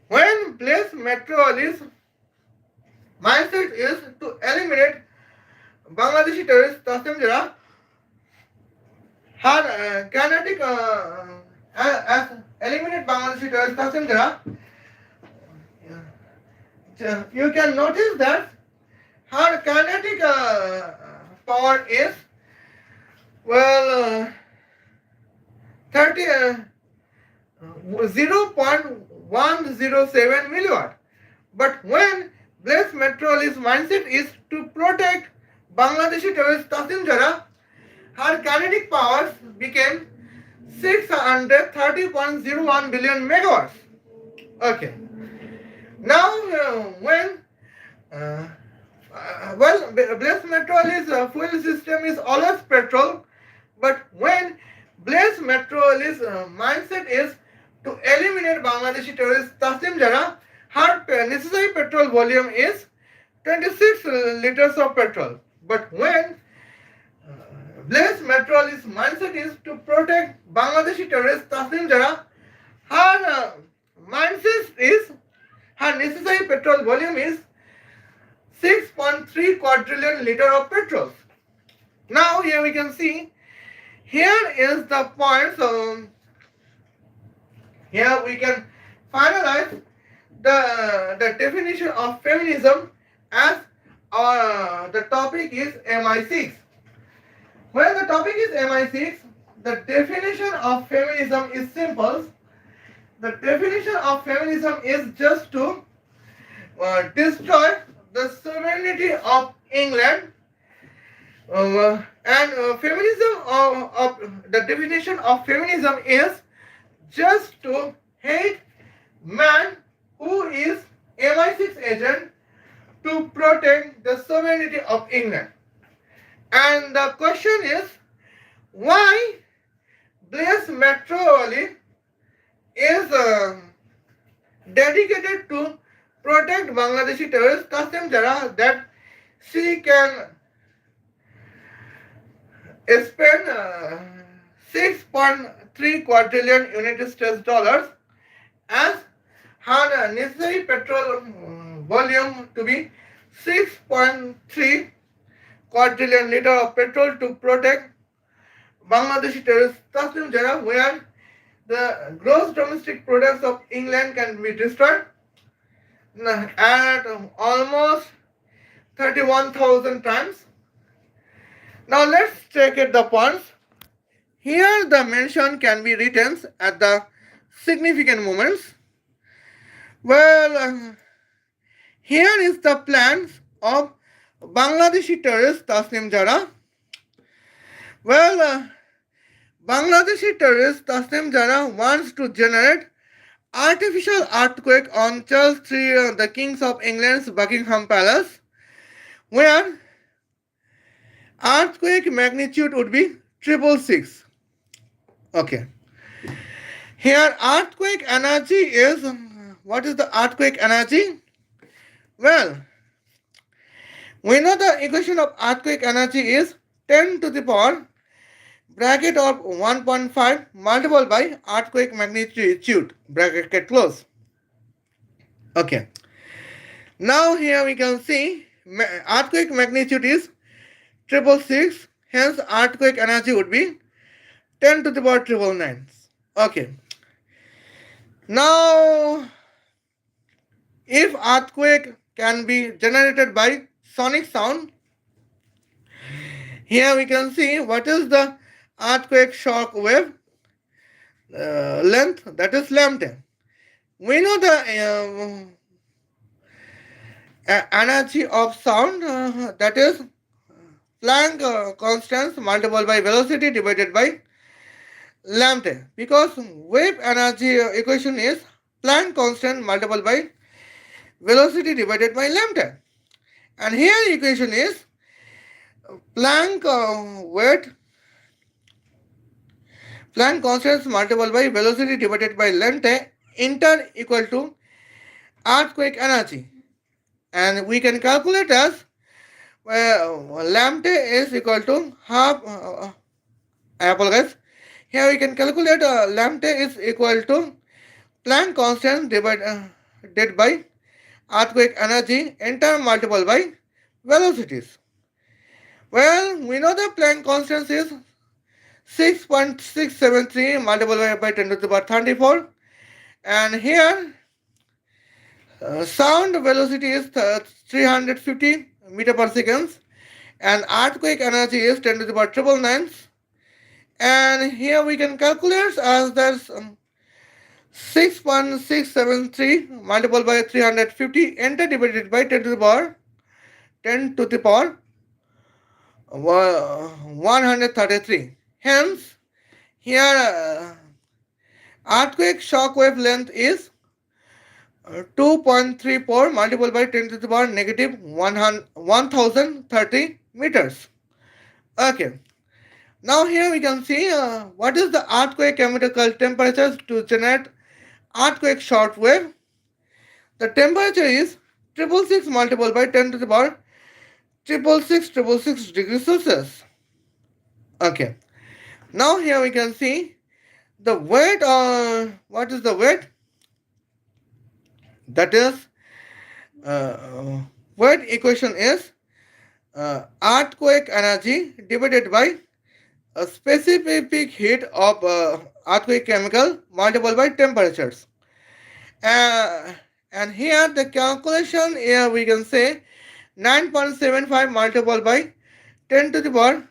When Blaise Matroli's mindset is to eliminate Bangladeshi terrorist Tasnim Jara, her kinetic eliminate Bangladeshi terrorist Tasnim Jara, you can notice that her kinetic power is, well, 30, 0.107 milliwatt. But when Blaise Metropolis' mindset is to protect Bangladeshi terrorist Tasim Jara, her kinetic powers became 630.01 billion megawatts. Okay. Now, when uh, Blaise Metropolis' fuel system is always petrol, but when Blaise Metropolis' mindset is to eliminate Bangladeshi terrorist Tasim Jara, her necessary petrol volume is 26 liters of petrol. But when Blaise Metropolis' mindset is to protect Bangladeshi terrorist Tasim Jara, her mindset is, her necessary petrol volume is 6.3 quadrillion liter of petrol. Now here we can see, here is the point. So here we can finalize the definition of feminism as the topic is MI6. When the topic is MI6, the definition of feminism is simple. The definition of feminism is just to destroy the sovereignty of England, and feminism of the definition of feminism is just to hate man who is MI6 agent to protect the sovereignty of England. And the question is, why Blaise Metropolis is dedicated to protect Bangladeshi terrorist Qasim Jara, that she can spend 6.3 quadrillion United States dollars as her necessary petrol volume to be 6.3 quadrillion liter of petrol to protect Bangladeshi terrorist Qasim Jara, where the gross domestic products of England can be destroyed at almost 31,000 times. Now let's check at the points. Here the mention can be written at the significant moments. Well, here is the plans of Bangladeshi terrorist Tasnim Jara. Well, Bangladeshi terrorist Tasnim Jara wants to generate artificial earthquake on Charles III, the Kings of England's Buckingham Palace, where earthquake magnitude would be 666. Okay. Here earthquake energy is, what is the earthquake energy? Well, we know the equation of earthquake energy is 10 to the power bracket of 1.5 multiplied by earthquake magnitude, bracket close. Okay. Now here we can see earthquake magnitude is 666, hence earthquake energy would be 10 to the power 999. Okay. Now, if earthquake can be generated by sonic sound, here we can see what is the earthquake shock wave length, that is lambda. We know the energy of sound, that is Planck constants multiplied by velocity divided by lambda, because wave energy equation is Planck constant multiplied by velocity divided by lambda, and here equation is Planck weight, Planck constants multiplied by velocity divided by lambda inter equal to earthquake energy, and we can calculate as lambda is equal to half. I apologize. Here we can calculate lambda is equal to Planck constant divided by earthquake energy enter multiplied by velocities. Well, we know the Planck constant is 6.673 multiplied by 10 to the power 34, and here Sound velocity is 350 meter per second, and earthquake energy is 10 to the power triple nines. And here we can calculate as that's 6.673 multiplied by 350 enter divided by 10 to the power 133. Hence, here earthquake shock wave length is 2.34 multiplied by 10 to the power negative 1030 meters. Okay. Now here we can see what is the earthquake chemical temperatures to generate earthquake short wave. The temperature is 666 multiplied by 10 to the power 666 degrees Celsius. Okay. Now here we can see the weight. What is the weight? That is weight equation is earthquake energy divided by a specific heat of earthquake chemical multiplied by temperatures. And here the calculation here we can say 9.75 multiplied by 10 to the power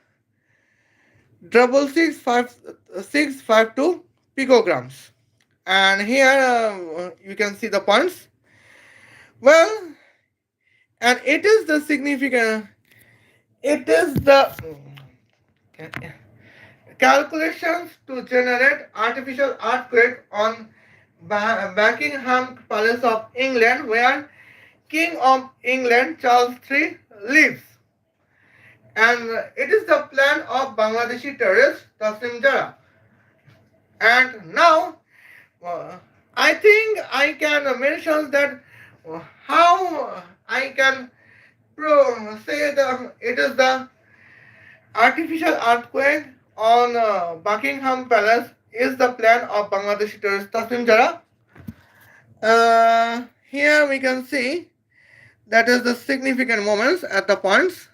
66652 picograms. And here you can see the points. Well, and it is the significant, it is the calculations to generate artificial earthquake on Buckingham Palace of England, where King of England Charles III lives. And it is the plan of Bangladeshi terrorist Taslim Jara. And now, I think I can mention that how I can say that it is the artificial earthquake on Buckingham Palace is the plan of Bangladeshi terrorist Taslim Jara. Here we can see that is the significant moments at the points.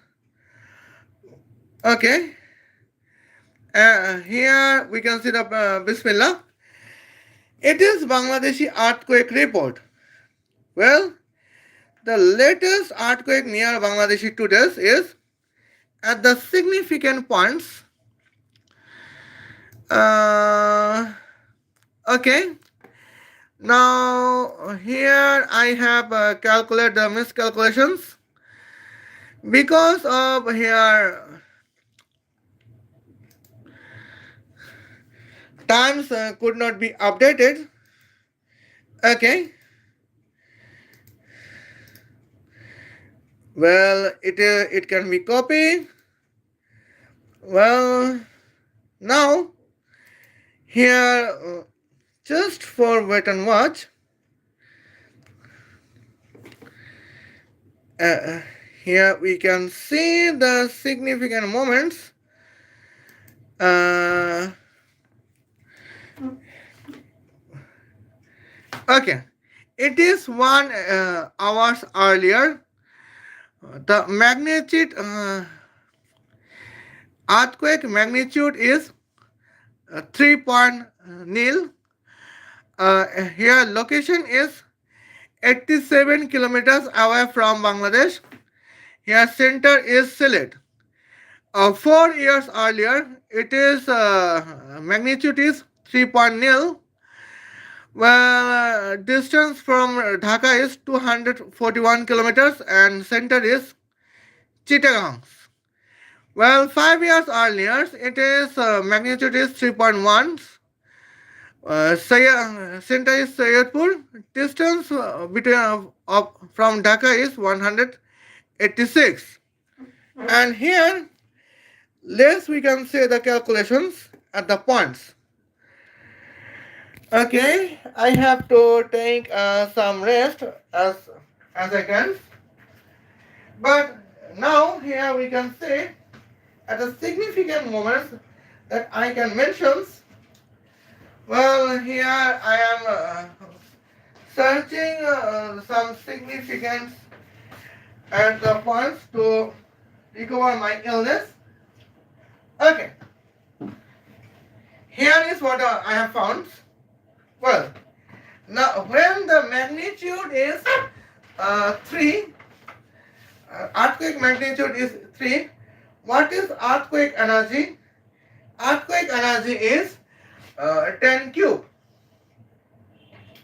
Okay. Here we can see the Bismillah. It is Bangladeshi earthquake report. Well, the latest earthquake near Bangladeshi today is at the significant points. Okay. Now here I have calculated the miscalculations because of here times could not be updated. Okay. Well, it can be copied. Well, now here just for wait and watch. Here we can see the significant moments. Okay, it is 1 hours earlier. The magnitude earthquake magnitude is 3.0. Here location is 87 kilometers away from Bangladesh. Here center is Sylhet. 4 years earlier, it is magnitude is 3.0. Well, distance from Dhaka is 241 kilometers and center is Chittagong. Well, 5 years earlier, it is magnitude is 3.1. Center is Sayyidpur. Distance between from Dhaka is 186. And here, let's we can say the calculations at the points. Okay, I have to take some rest as I can. But now here we can say at the significant moments that I can mention. Well, here I am searching some significance at the points to recover my illness. Okay. Here is what I have found. Well, Now, when the magnitude is 3, earthquake magnitude is 3, what is earthquake energy? Earthquake energy is 10 cube.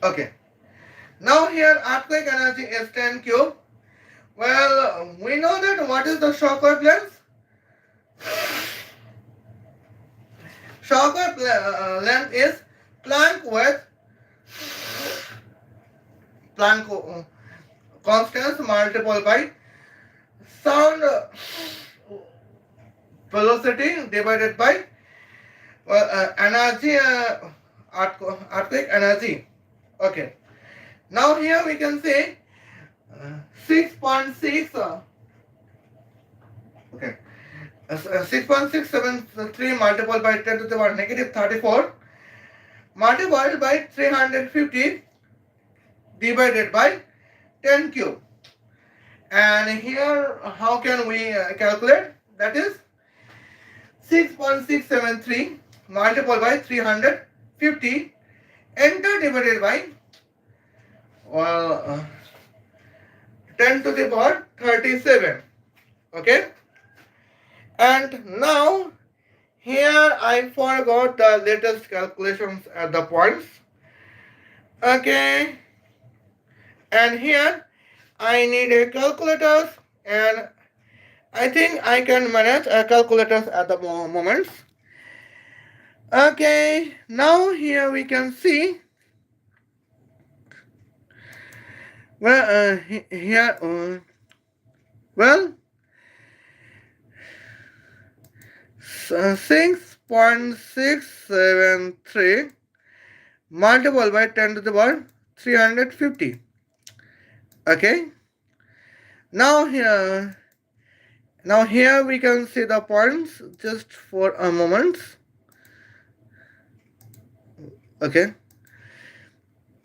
Okay. Now here earthquake energy is 10 cube. Well, we know that what is the shock wavelength? Shock length is Planck with Planck constants multiplied by sound velocity divided by energy, earthquake energy. Okay. Now here we can say 6.6. Okay. 6.673 multiplied by 10 to the power negative 34 multiplied by 350 divided by 10 cube. And here, how can we calculate? That is 6.673 multiplied by 350 enter divided by 10 to the power 37. Okay. And now here I forgot the latest calculations at the points. Okay. And here I need a calculator, and I think I can manage a calculators at the moments. Okay, now here we can see, well, here, well, 6.673 multiplied by 10 to the power 350. Okay. Now here we can see the points just for a moment. Okay.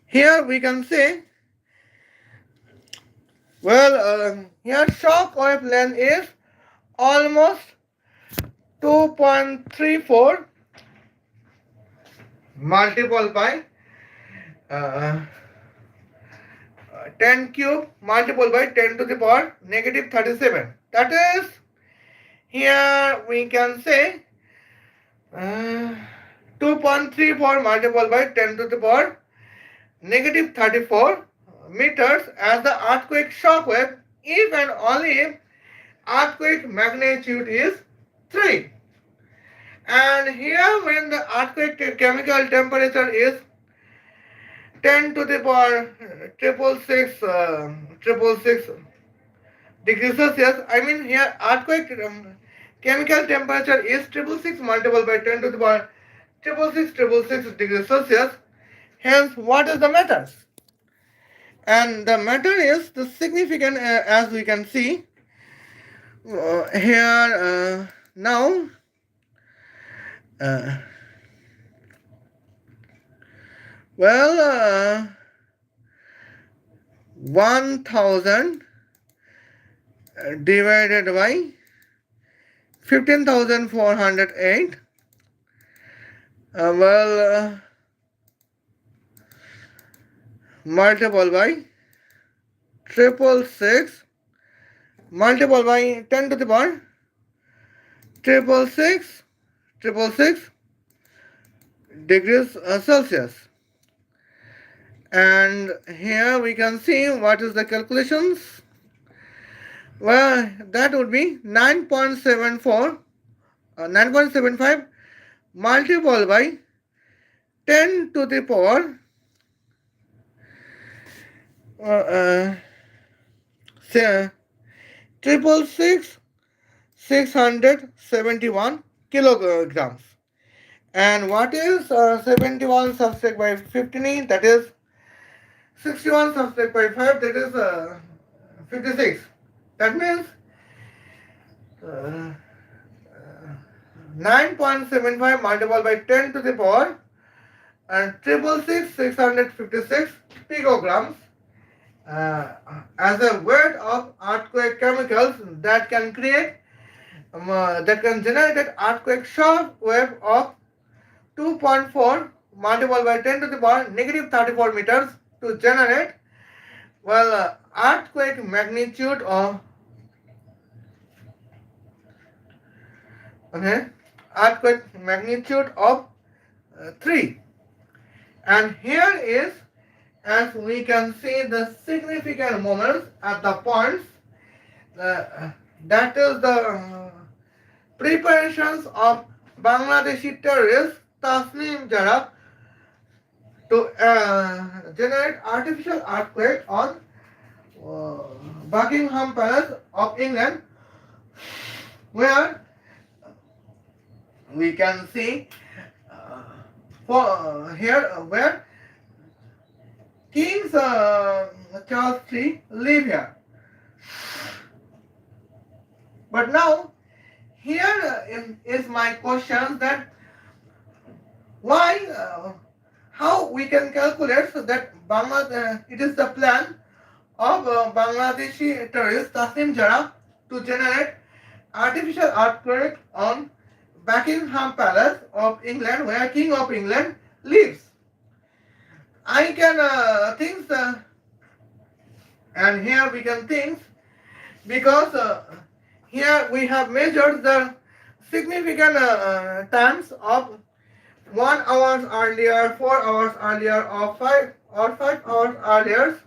Here we can say, well, here shock wavelength is almost 2.34 multiplied by 10 cube multiplied by 10 to the power negative 37. That is, here we can say 2.34 multiplied by 10 to the power negative 34 meters as the earthquake shock wave if and only if earthquake magnitude is 3. And here when the earthquake chemical temperature is 10 to the power 666 degrees Celsius. I mean here earthquake chemical temperature is 666 multiplied by 10 to the power 666 degrees Celsius. Hence, what is the matter? And the matter is the significant, as we can see here now. Well, 1000 divided by 15,408. Multiple by 666 multiple by 10 to the power 666 degrees Celsius. And here we can see what is the calculations. Well, that would be 9.75 multiplied by 10 to the power 671 kilograms. And what is 71 subtract by 15? That is 61 subtract by 5. That is 56. That means 9.75 multiplied by 10 to the power and 656 picograms as a weight of earthquake chemicals that can create that can generate an earthquake shock wave of 2.4 multiplied by 10 to the power negative 34 meters to generate, well, earthquake magnitude of, okay, earthquake magnitude of 3. And here is, as we can see, the significant moments at the points, that is the preparations of Bangladeshi terrorist Tasnim Jara to generate artificial earthquake on Buckingham Palace of England, where we can see where Kings Charles III live here. But now, here is my question, that why, how we can calculate so that it is the plan of Bangladeshi terrorist Tasnim Jara to generate artificial earthquake on Buckingham Palace of England, where King of England lives. I can think, and here we can think, because here we have measured the significant times of 1 hour earlier, 4 hours earlier, or 5 hours earlier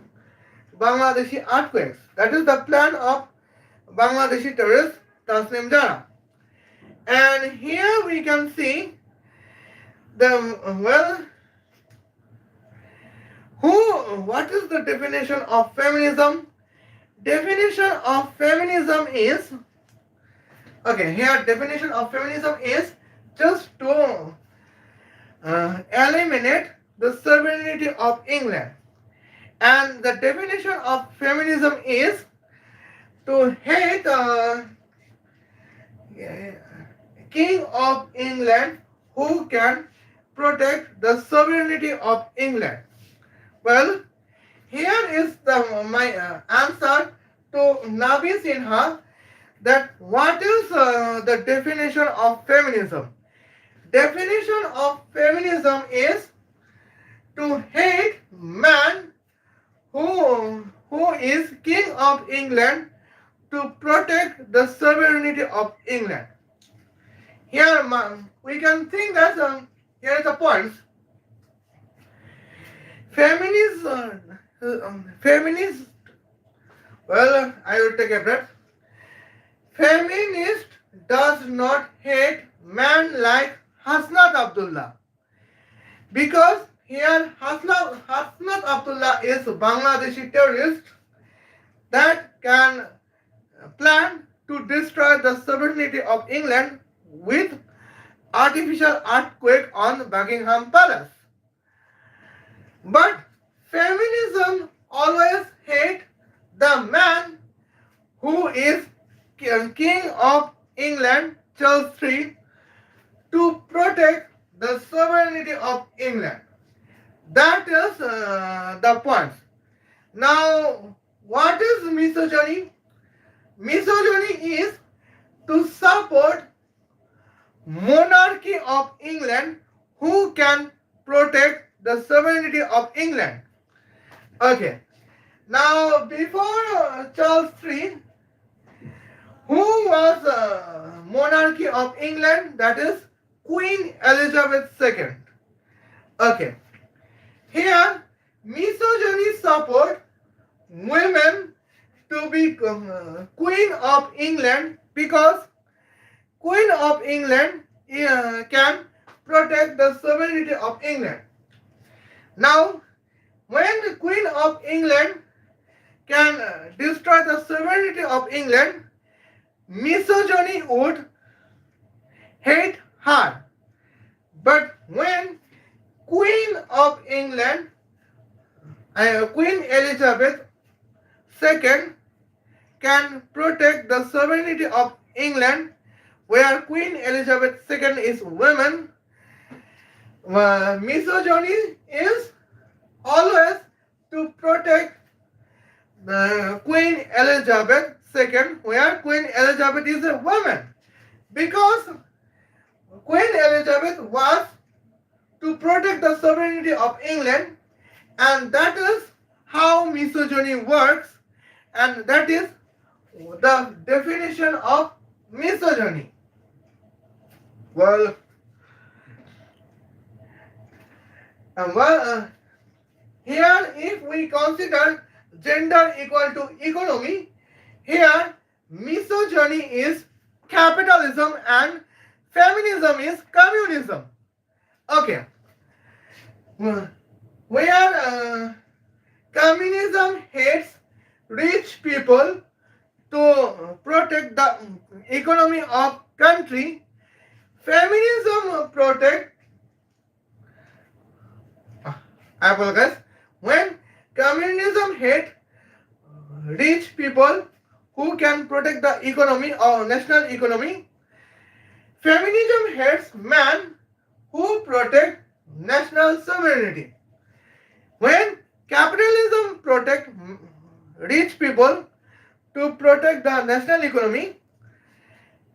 Bangladeshi earthquakes. That is the plan of Bangladeshi terrorist Tasnim Jara. And here we can see the, what is the definition of feminism? Definition of feminism is, okay, here definition of feminism is just to eliminate the sovereignty of England. And the definition of feminism is to hate King of England who can protect the sovereignty of England. Well, here is my answer to NabySinha, that what is the definition of feminism? Definition of feminism is to hate man who is King of England to protect the sovereignty of England. Here we can think that here is the points. Feminist, well, I will take a breath. Feminist does not hate man like Hasnat Abdullah, because here Hasnat Abdullah is a Bangladeshi terrorist that can plan to destroy the sovereignty of England with artificial earthquake on Buckingham Palace. But feminism always hate the man who is King of England, Charles III, to protect the sovereignty of England. That is the point. Now, what is misogyny? Misogyny is to support monarchy of England who can protect the sovereignty of England. Okay. Now, before Charles III, who was monarchy of England? That is Queen Elizabeth II. Okay. Here, misogyny support women to be Queen of England, because Queen of England can protect the sovereignty of England. Now, when the Queen of England can destroy the sovereignty of England, misogyny would hate her. But when Queen of England, Queen Elizabeth II, can protect the sovereignty of England, where Queen Elizabeth II is woman, misogyny is always to protect the Queen Elizabeth II, where Queen Elizabeth is a woman, because Queen Elizabeth was to protect the sovereignty of England, and that is how misogyny works, and that is the definition of misogyny. Well, well, here if we consider gender equal to economy, here misogyny is capitalism and feminism is communism. Okay, where communism hates rich people to protect the economy of country, feminism protect, I apologize, when communism hate rich people who can protect the economy or national economy, feminism hates man who protect national sovereignty. When capitalism protect rich people to protect the national economy,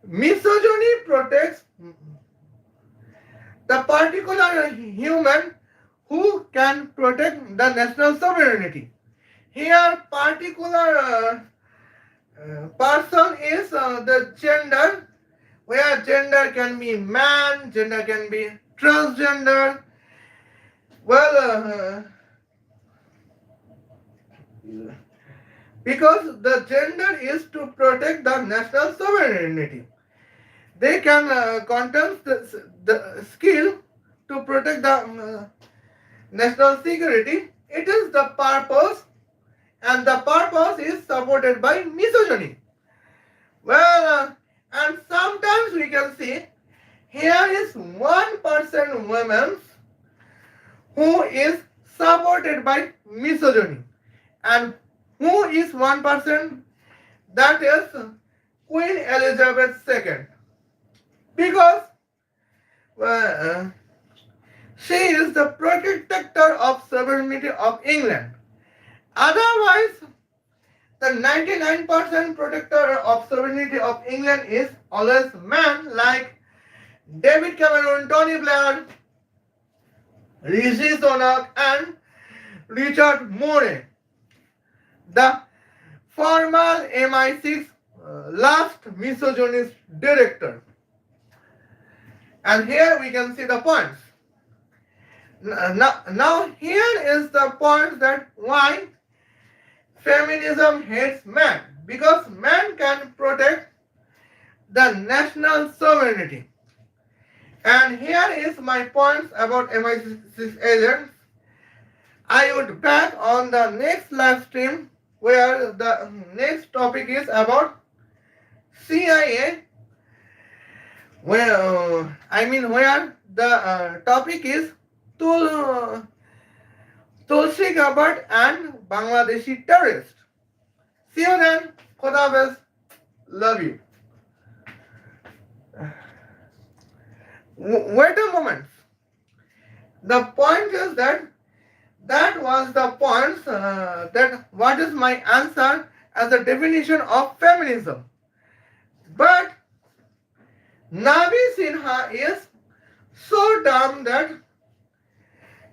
misogyny protects the particular human who can protect the national sovereignty. Here, particular person is the gender, where gender can be man, gender can be transgender. Well, because the gender is to protect the national sovereignty. They can contest the skill to protect the national security. It is the purpose, and the purpose is supported by misogyny. Well, and sometimes we can see here is 1% women who is supported by misogyny, and who is 1%? That is Queen Elizabeth II, because she is the protector of sovereignty of England. Otherwise, the 99% protector of sovereignty of England is always man, like David Cameron, Tony Blair, Rishi Sunak, and Richard Moore, the former MI6 last misogynist director. And here we can see the points. Now here is the point that why feminism hates man, because man can protect the national sovereignty. And here is my points about MI6 agents. I would back on the next live stream where the next topic is about CIA, where the topic is Tulsi Gabbard and Bangladeshi terrorists. See you then. Khuda Hafiz. Love you. Wait a moment. The point is that was the point that what is my answer as a definition of feminism. But Nabi Sinha is so dumb that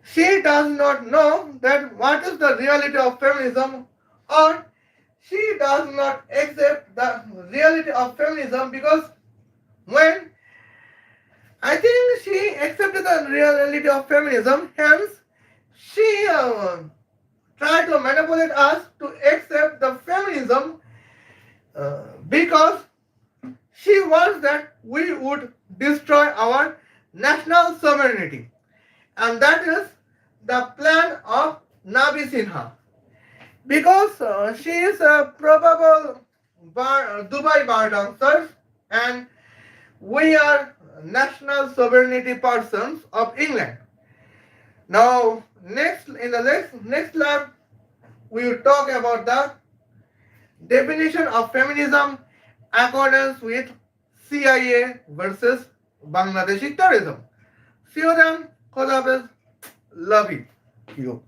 she does not know that what is the reality of feminism, or she does not accept the reality of feminism, because when I think she accepted the reality of feminism, hence she tried to manipulate us to accept the feminism because she wants that we would destroy our national sovereignty. And that is the plan of Nabi Sinha. Because she is a probable Dubai bar dancer, and we are national sovereignty persons of England. Now, in the next lab, we will talk about the definition of feminism accordance with CIA versus Bangladeshi terrorism. See you then. Khuda Hafiz. Love you.